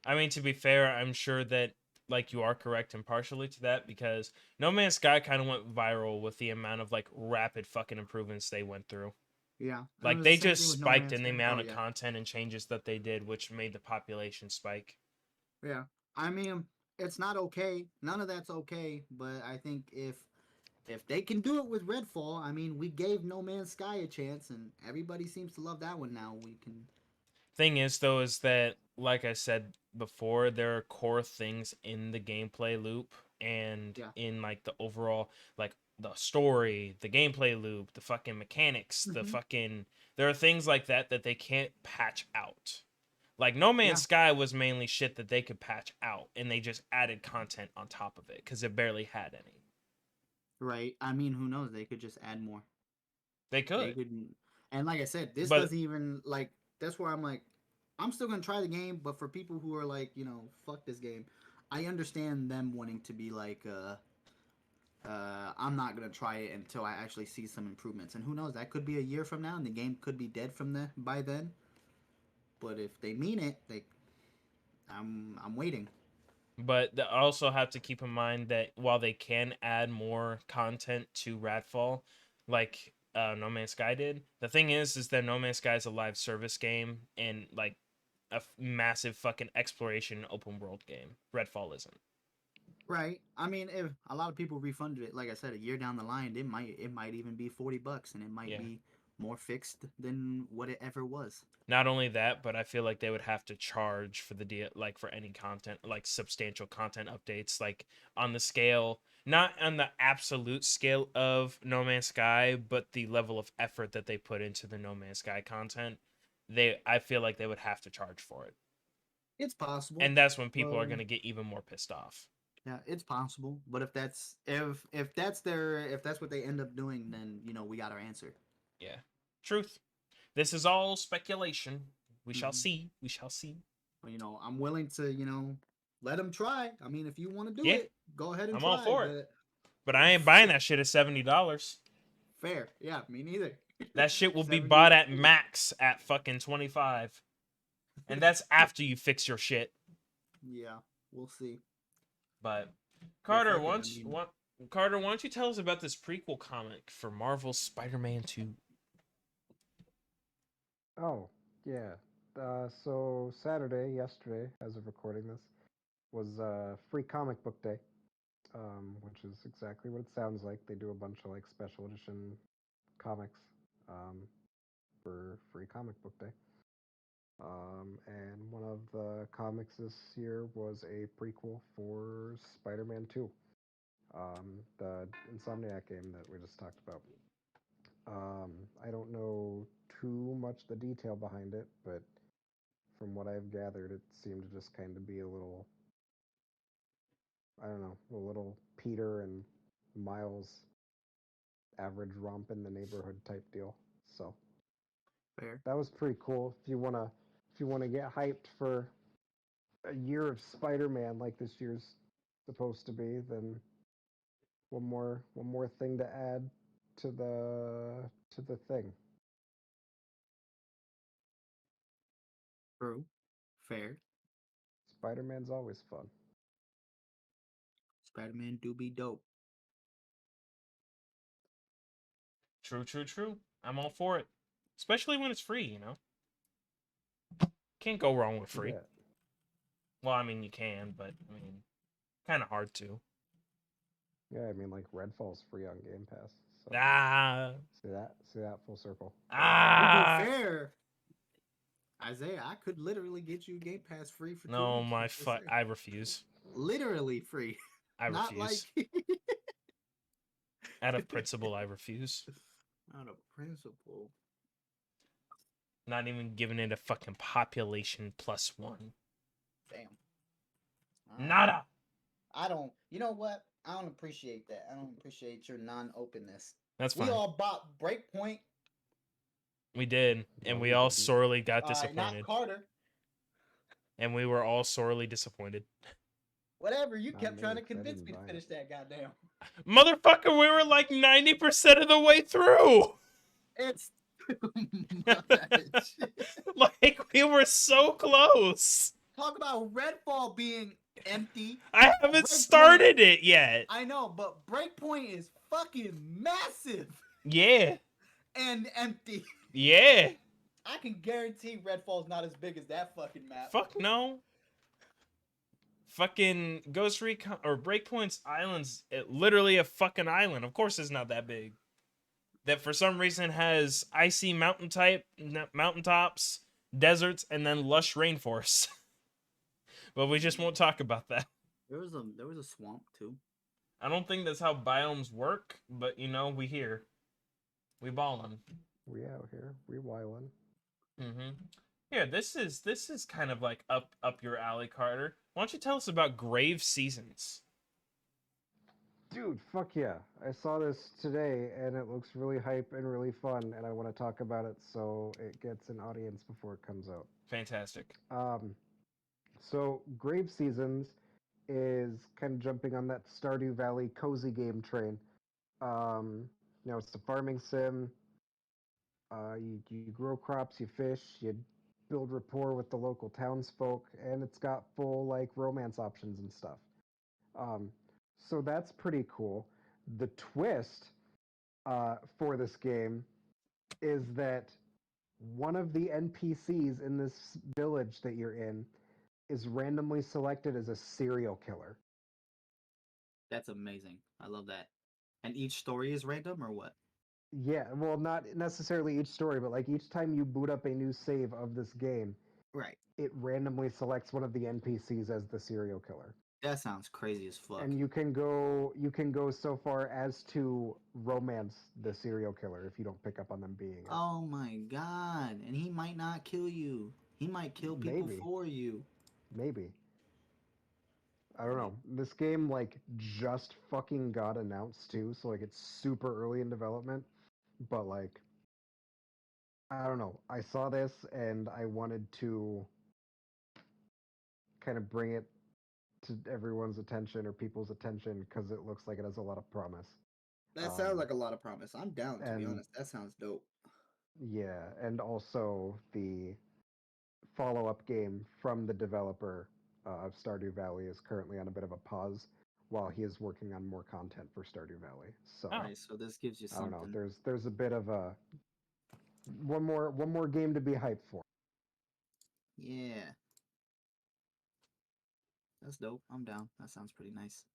[SPEAKER 3] I mean, to be fair, I'm sure that like you are correct impartially to that because No Man's Sky kind of went viral with the amount of like rapid fucking improvements they went through.
[SPEAKER 2] Yeah, and it
[SPEAKER 3] Like
[SPEAKER 2] was
[SPEAKER 3] they
[SPEAKER 2] the same
[SPEAKER 3] just
[SPEAKER 2] thing with No
[SPEAKER 3] spiked
[SPEAKER 2] Man's
[SPEAKER 3] in the
[SPEAKER 2] Sky.
[SPEAKER 3] amount
[SPEAKER 2] Oh
[SPEAKER 3] of
[SPEAKER 2] yeah,
[SPEAKER 3] content and changes that they did, which made the population spike.
[SPEAKER 2] yeah. I mean, it's not okay. None of that's okay. But I think if they can do it with Redfall, I mean, we gave No Man's Sky a chance, and everybody seems to love that one now. We can.
[SPEAKER 3] Thing is, though, is that like I said before, there are core things in the gameplay loop and
[SPEAKER 2] Yeah.
[SPEAKER 3] in like the overall like the story, the gameplay loop, the fucking mechanics, the
[SPEAKER 2] Mhm.
[SPEAKER 3] fucking there are things like that that they can't patch out. Like No Man's
[SPEAKER 2] Yeah.
[SPEAKER 3] Sky was mainly shit that they could patch out, and they just added content on top of it because it barely had any.
[SPEAKER 2] Right. I mean, who knows? They could just add more.
[SPEAKER 3] They
[SPEAKER 2] They
[SPEAKER 3] could,
[SPEAKER 2] could, and like I said, this
[SPEAKER 3] but
[SPEAKER 2] doesn't even like. That's where I'm like, I'm still gonna try the game, but for people who are like, fuck this game, I understand them wanting to be like, I'm not gonna try it until I actually see some improvements. And who knows? That could be a year from now, and the game could be dead by then. But if they mean it, I'm waiting.
[SPEAKER 3] But they also have to keep in mind that while they can add more content to Redfall, like No Man's Sky did, the thing is that No Man's Sky is a live service game and like a massive fucking exploration open world game. Redfall isn't.
[SPEAKER 2] Right. I mean, if a lot of people refunded it, like I said, a year down the line, it might even be $40, and it might
[SPEAKER 3] Yeah.
[SPEAKER 2] be more fixed than what it ever was.
[SPEAKER 3] Not only that, but I feel like they would have to charge for the deal, like for any content, like substantial content updates, like on the scale, not on the absolute scale of No Man's Sky, but the level of effort that they put into the No Man's Sky content. I feel like they would have to charge for it,
[SPEAKER 2] It's possible.
[SPEAKER 3] and that's when people are gonna get even more pissed off.
[SPEAKER 2] Yeah, it's possible. But if that's what they end up doing, then we got our answer.
[SPEAKER 3] Yeah, truth. This is all speculation. We shall
[SPEAKER 2] Mhm.
[SPEAKER 3] see. We shall see.
[SPEAKER 2] But, I'm willing to let them try. I mean, if you want to do
[SPEAKER 3] Yeah,
[SPEAKER 2] it, go ahead and
[SPEAKER 3] I'm all
[SPEAKER 2] try.
[SPEAKER 3] for it.
[SPEAKER 2] But
[SPEAKER 3] But I ain't buying that shit at $70.
[SPEAKER 2] fair, yeah, me neither.
[SPEAKER 3] That shit will be
[SPEAKER 2] 70
[SPEAKER 3] bought at max at fucking 25. And that's after you fix your shit.
[SPEAKER 2] Yeah, we'll see.
[SPEAKER 3] But
[SPEAKER 2] But
[SPEAKER 3] Carter,
[SPEAKER 2] fuck it, I mean,
[SPEAKER 3] Carter, why don't you tell us about this prequel comic for Marvel's Spider-Man 2?
[SPEAKER 1] Oh, yeah. So yesterday, as of recording this, was free comic book day, which is exactly what it sounds like. They do a bunch of like special edition comics um, for free comic book day. And one of the comics this year was a prequel for Spider-Man 2, the Insomniac game that we just talked about. I don't know too much the detail behind it, but from what I've gathered, it seemed to just kind of be a little, I don't know, a little Peter and Miles average romp in the neighborhood type deal. So
[SPEAKER 2] fair.
[SPEAKER 1] that was pretty cool. If you wanna get hyped for a year of Spider-Man like this year's supposed to be, then one more thing to add to the thing.
[SPEAKER 2] True. Fair.
[SPEAKER 1] Spider-Man's always fun.
[SPEAKER 2] Spider-Man do be dope.
[SPEAKER 3] True, true, true. I'm all for it. Especially when it's free, you know? Can't go wrong with free.
[SPEAKER 1] Yeah.
[SPEAKER 3] Well, I mean, you can, but I mean, kind of hard to.
[SPEAKER 1] Yeah, I mean like Redfall's free on Game Pass. So
[SPEAKER 3] Ah,
[SPEAKER 1] see that full circle.
[SPEAKER 2] To be
[SPEAKER 3] ah.
[SPEAKER 2] fair, Isaiah, I could literally get you Game Pass free for 2
[SPEAKER 3] No,
[SPEAKER 2] weeks.
[SPEAKER 3] my
[SPEAKER 2] Just saying.
[SPEAKER 3] I refuse.
[SPEAKER 2] Literally free.
[SPEAKER 3] I
[SPEAKER 2] Not like
[SPEAKER 3] refuse. Out of principle, I refuse.
[SPEAKER 2] out of principle.
[SPEAKER 3] Not even giving it a fucking population +1.
[SPEAKER 2] Damn.
[SPEAKER 3] Nada.
[SPEAKER 2] I don't. You know what? I don't appreciate that. I don't appreciate your non-openness.
[SPEAKER 3] That's fine.
[SPEAKER 2] We all bought Breakpoint.
[SPEAKER 3] We did, and
[SPEAKER 1] No,
[SPEAKER 3] we
[SPEAKER 1] we
[SPEAKER 3] all
[SPEAKER 1] didn't.
[SPEAKER 3] sorely got
[SPEAKER 2] Not
[SPEAKER 3] disappointed.
[SPEAKER 2] Carter.
[SPEAKER 3] And we were all sorely disappointed.
[SPEAKER 2] Whatever. You
[SPEAKER 1] Not
[SPEAKER 2] kept
[SPEAKER 1] me,
[SPEAKER 2] trying to
[SPEAKER 1] 'cause I
[SPEAKER 2] convince
[SPEAKER 1] didn't
[SPEAKER 2] me to
[SPEAKER 1] buy it.
[SPEAKER 2] finish that goddamn.
[SPEAKER 3] Motherfucker, we were like 90% of the way through.
[SPEAKER 2] It's too much.
[SPEAKER 3] Like, we were so close.
[SPEAKER 2] Talk about Redfall being empty.
[SPEAKER 3] I haven't
[SPEAKER 2] Breakpoint-
[SPEAKER 3] started it yet.
[SPEAKER 2] I know, but Breakpoint is fucking massive
[SPEAKER 3] Yeah.
[SPEAKER 2] and empty.
[SPEAKER 3] Yeah.
[SPEAKER 2] I can guarantee Redfall's not as big as that fucking map.
[SPEAKER 3] Fuck no. Fucking Ghost Recon or Breakpoint's island's literally a fucking island. Of course it's not that big. That for some reason has icy mountaintops, deserts, and then lush rainforests. But we just won't talk about that.
[SPEAKER 2] There was a swamp too.
[SPEAKER 3] I don't think that's how biomes work, but you know, we here. We ballin'.
[SPEAKER 1] We out here. We wildin'.
[SPEAKER 3] Mm-hmm. Here, this is kind of like up your alley, Carter. Why don't you tell us about Grave Seasons?
[SPEAKER 1] Dude, fuck yeah. I saw this today and it looks really hype and really fun and I want to talk about it so it gets an audience before it comes out.
[SPEAKER 3] Fantastic.
[SPEAKER 1] So Grave Seasons is kind of jumping on that Stardew Valley cozy game train. It's a farming sim. You grow crops, you fish, you build rapport with the local townsfolk, and it's got full like romance options and stuff. So that's pretty cool. The twist for this game is that one of the NPCs in this village that you're in is randomly selected as a serial killer.
[SPEAKER 2] That's amazing. I love that. And each story is random or what?
[SPEAKER 1] Yeah, well, not necessarily each story, but like each time you boot up a new save of this game,
[SPEAKER 2] Right.
[SPEAKER 1] it randomly selects one of the NPCs as the serial killer.
[SPEAKER 2] That sounds crazy as fuck.
[SPEAKER 1] And you can go so far as to romance the serial killer if you don't pick up on them being it.
[SPEAKER 2] Oh my god. And he might not kill you. He might kill people
[SPEAKER 1] Maybe.
[SPEAKER 2] for you.
[SPEAKER 1] Maybe. I don't know. This game like just fucking got announced too, so like it's super early in development. But like I don't know. I saw this and I wanted to kind of bring it to everyone's attention or people's attention because it looks like it has a lot of promise.
[SPEAKER 2] That sounds like a lot of promise. I'm down, to be honest. That sounds dope.
[SPEAKER 1] Yeah, and also the follow-up game from the developer of Stardew Valley is currently on a bit of a pause while he is working on more content for Stardew Valley. So
[SPEAKER 2] Alright, so this gives you
[SPEAKER 1] I don't
[SPEAKER 2] something.
[SPEAKER 1] know. There's a bit of a one more game to be hyped for.
[SPEAKER 2] Yeah. That's dope. I'm down. That sounds pretty nice.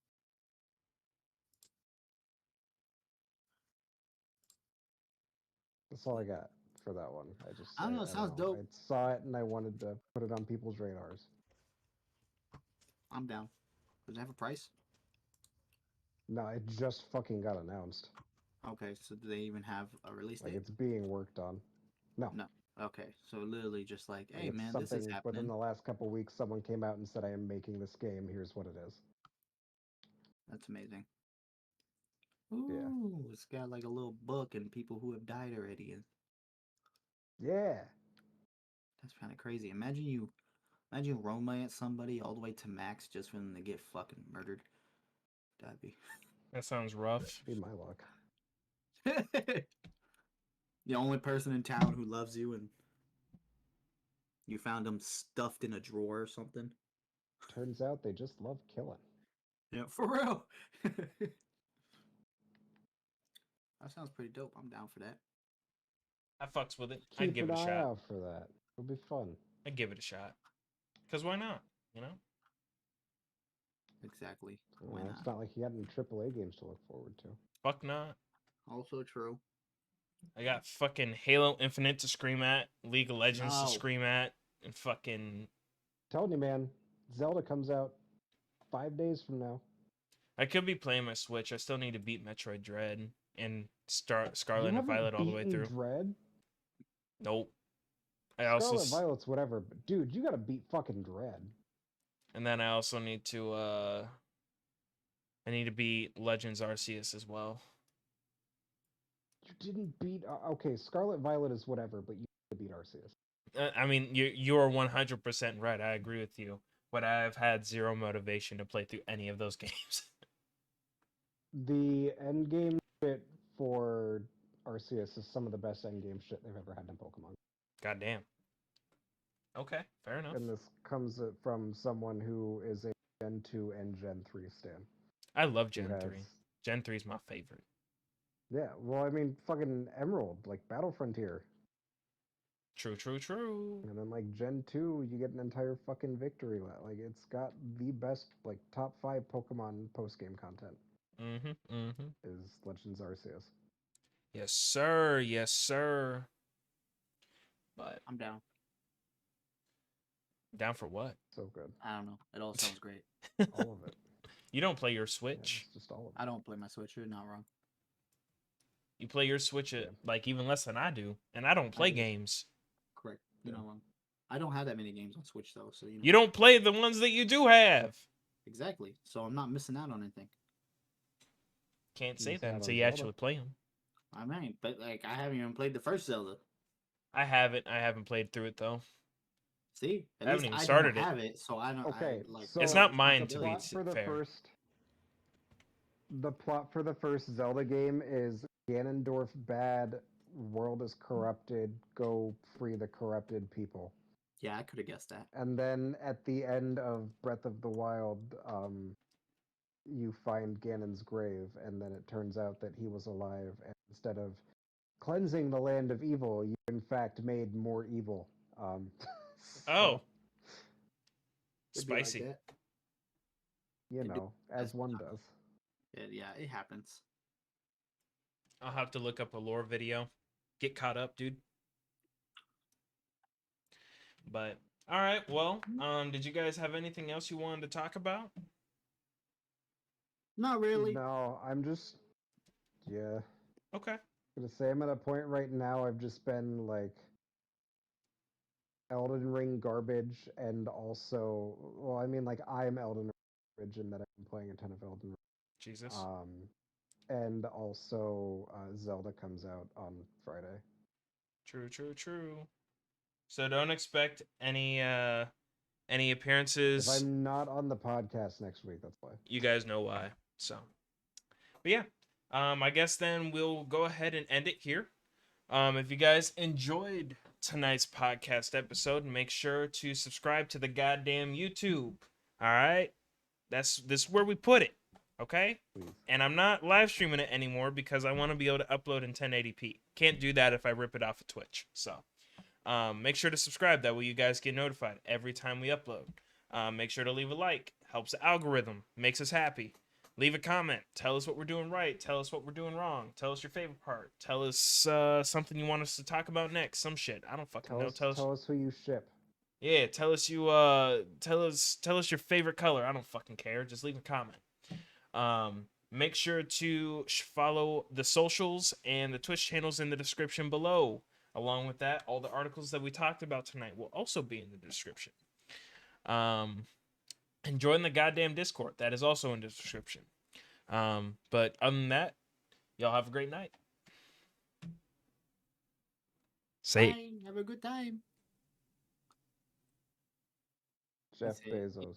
[SPEAKER 1] That's all I got for that one.
[SPEAKER 2] I don't know, it sounds dope.
[SPEAKER 1] I saw it and I wanted to put it on people's radars.
[SPEAKER 2] I'm down. Does it have a price?
[SPEAKER 1] No, it just fucking got announced.
[SPEAKER 2] Okay, so do they even have a release
[SPEAKER 1] Like
[SPEAKER 2] date?
[SPEAKER 1] it's being worked on. No.
[SPEAKER 2] Okay, so literally just like, hey
[SPEAKER 1] It's
[SPEAKER 2] man, this is
[SPEAKER 1] Within
[SPEAKER 2] happening.
[SPEAKER 1] the last couple weeks, someone came out and said, "I am making this game. Here's what it is."
[SPEAKER 2] That's amazing. Ooh, it's got like a little book and people who have died already.
[SPEAKER 1] Yeah.
[SPEAKER 2] That's kind of crazy. Imagine romance somebody all the way to max just for them to get fucking murdered.
[SPEAKER 3] That sounds rough.
[SPEAKER 1] Be my luck.
[SPEAKER 2] The only person in town who loves you and you found them stuffed in a drawer or something.
[SPEAKER 1] Turns out they just love killing.
[SPEAKER 2] Yeah, for real. That sounds pretty dope. I'm down for that.
[SPEAKER 3] I fucks with it.
[SPEAKER 1] Keep
[SPEAKER 3] I'd give
[SPEAKER 1] an
[SPEAKER 3] it a
[SPEAKER 1] eye
[SPEAKER 3] shot.
[SPEAKER 1] out for that. It'll be fun.
[SPEAKER 3] I'd give it a shot. Because why not? You know?
[SPEAKER 2] Exactly.
[SPEAKER 1] Well, it's not like you got any AAA games to look forward to.
[SPEAKER 3] Fuck not.
[SPEAKER 2] Also true.
[SPEAKER 3] I got fucking Halo Infinite to scream at, League of Legends to scream at, and fucking...
[SPEAKER 1] Telling you, man, Zelda comes out 5 days from now.
[SPEAKER 3] I could be playing my Switch. I still need to beat Metroid Dread and start Scarlet and Violet all the way through.
[SPEAKER 1] Dread?
[SPEAKER 3] Nope. I also
[SPEAKER 1] Scarlet Violet's whatever, but dude, you gotta beat fucking Dread.
[SPEAKER 3] and then I also need to I need to beat Legends Arceus as well.
[SPEAKER 1] You didn't beat. Okay, Scarlet Violet is whatever, but you have to beat Arceus.
[SPEAKER 3] I mean, you're 100% right. I agree with you. But I've had zero motivation to play through any of those games.
[SPEAKER 1] The endgame shit for Arceus is some of the best endgame shit they've ever had in Pokemon.
[SPEAKER 3] Goddamn. Okay, fair enough.
[SPEAKER 1] And this comes from someone who is a Gen 2 and Gen 3 stan.
[SPEAKER 3] I love Gen
[SPEAKER 1] has-
[SPEAKER 3] 3. Gen 3 is my favorite.
[SPEAKER 1] Yeah, well, I mean, fucking Emerald, like Battle Frontier.
[SPEAKER 3] True, true, true.
[SPEAKER 1] And then, like, Gen 2, you get an entire fucking victory lap. Like, it's got the best, like, top 5 Pokemon post-game content. Is Legends Arceus.
[SPEAKER 3] Yes, sir. Yes, sir. But
[SPEAKER 2] I'm down.
[SPEAKER 3] down for what?
[SPEAKER 1] So good.
[SPEAKER 2] I don't know. It all sounds great.
[SPEAKER 1] All of it.
[SPEAKER 3] You don't play your
[SPEAKER 1] Yeah,
[SPEAKER 3] Switch.
[SPEAKER 1] it's just all of it.
[SPEAKER 2] I don't play my Switch. You're not wrong.
[SPEAKER 3] You play your Switch at
[SPEAKER 1] Yeah.
[SPEAKER 3] like even less than I do, and I don't play
[SPEAKER 2] do.
[SPEAKER 3] games.
[SPEAKER 2] Correct. You're
[SPEAKER 1] Yeah.
[SPEAKER 2] not wrong. I don't have that many games on Switch though, so you know.
[SPEAKER 3] You don't play the ones that you do have.
[SPEAKER 2] Exactly. So I'm not missing out on anything.
[SPEAKER 3] Can't say
[SPEAKER 1] Missing
[SPEAKER 3] that
[SPEAKER 1] out
[SPEAKER 3] until
[SPEAKER 1] on
[SPEAKER 3] you
[SPEAKER 1] Zelda.
[SPEAKER 3] actually play them.
[SPEAKER 2] I mean, but like I haven't even played the first Zelda.
[SPEAKER 3] I haven't. I haven't played through it though.
[SPEAKER 2] See, at
[SPEAKER 3] I haven't
[SPEAKER 2] least
[SPEAKER 3] even
[SPEAKER 2] I
[SPEAKER 3] started
[SPEAKER 2] don't
[SPEAKER 3] it.
[SPEAKER 2] have it, so I don't.
[SPEAKER 1] Okay,
[SPEAKER 2] I, like,
[SPEAKER 1] so
[SPEAKER 3] It's not mine to be
[SPEAKER 1] plot for the
[SPEAKER 3] fair.
[SPEAKER 1] first. The plot for the first Zelda game is Ganondorf bad, world is corrupted, go free the corrupted people.
[SPEAKER 2] Yeah, I could have guessed that.
[SPEAKER 1] And then at the end of Breath of the Wild, you find Ganon's grave, and then it turns out that he was alive, and instead of cleansing the land of evil, you in fact made more evil.
[SPEAKER 3] Oh,
[SPEAKER 2] It'd be like
[SPEAKER 3] spicy.
[SPEAKER 2] that.
[SPEAKER 1] You know, as
[SPEAKER 2] That's
[SPEAKER 1] one
[SPEAKER 2] not-
[SPEAKER 1] does.
[SPEAKER 2] Yeah, it happens.
[SPEAKER 3] I'll have to look up a lore video. Get caught up, dude. But all right, well, did you guys have anything else you wanted to talk about?
[SPEAKER 2] Not really.
[SPEAKER 1] No, I'm just, yeah.
[SPEAKER 3] Okay.
[SPEAKER 1] I'm gonna say I'm at a point right now. I've just been like Elden Ring garbage, and also, well, I mean, like I'm Elden Ring garbage in that I've been playing a ton of Elden Ring.
[SPEAKER 3] Jesus.
[SPEAKER 1] And also Zelda comes out on Friday.
[SPEAKER 3] True, true, true. So don't expect any
[SPEAKER 1] If
[SPEAKER 3] appearances.
[SPEAKER 1] I'm not on the podcast next week, that's why.
[SPEAKER 3] You guys know why. So, but yeah, I guess then we'll go ahead and end it here. If you guys enjoyed tonight's podcast episode, make sure to subscribe to the goddamn YouTube. All right, this is where we put it. Okay,
[SPEAKER 1] Please.
[SPEAKER 3] and I'm not live streaming it anymore because I want to be able to upload in 1080p. Can't do that if I rip it off of Twitch. So, make sure to subscribe. That way you guys get notified every time we upload. Make sure to leave a like. Helps the algorithm. Makes us happy. Leave a comment. Tell us what we're doing right. Tell us what we're doing wrong. Tell us your favorite part. Tell us something you want us to talk about next. Some shit. I don't fucking know.
[SPEAKER 1] Tell us who you ship.
[SPEAKER 3] Yeah, tell us tell us your favorite color. I don't fucking care. Just leave a comment. Make sure to follow the socials and the Twitch channels in the description below. Along with that, all the articles that we talked about tonight will also be in the description. And join the goddamn Discord. That is also in the description. But other than that, y'all have a great night. Say it.
[SPEAKER 2] Bye. Have a good time.
[SPEAKER 1] Jeff
[SPEAKER 2] That's it.
[SPEAKER 1] Bezos.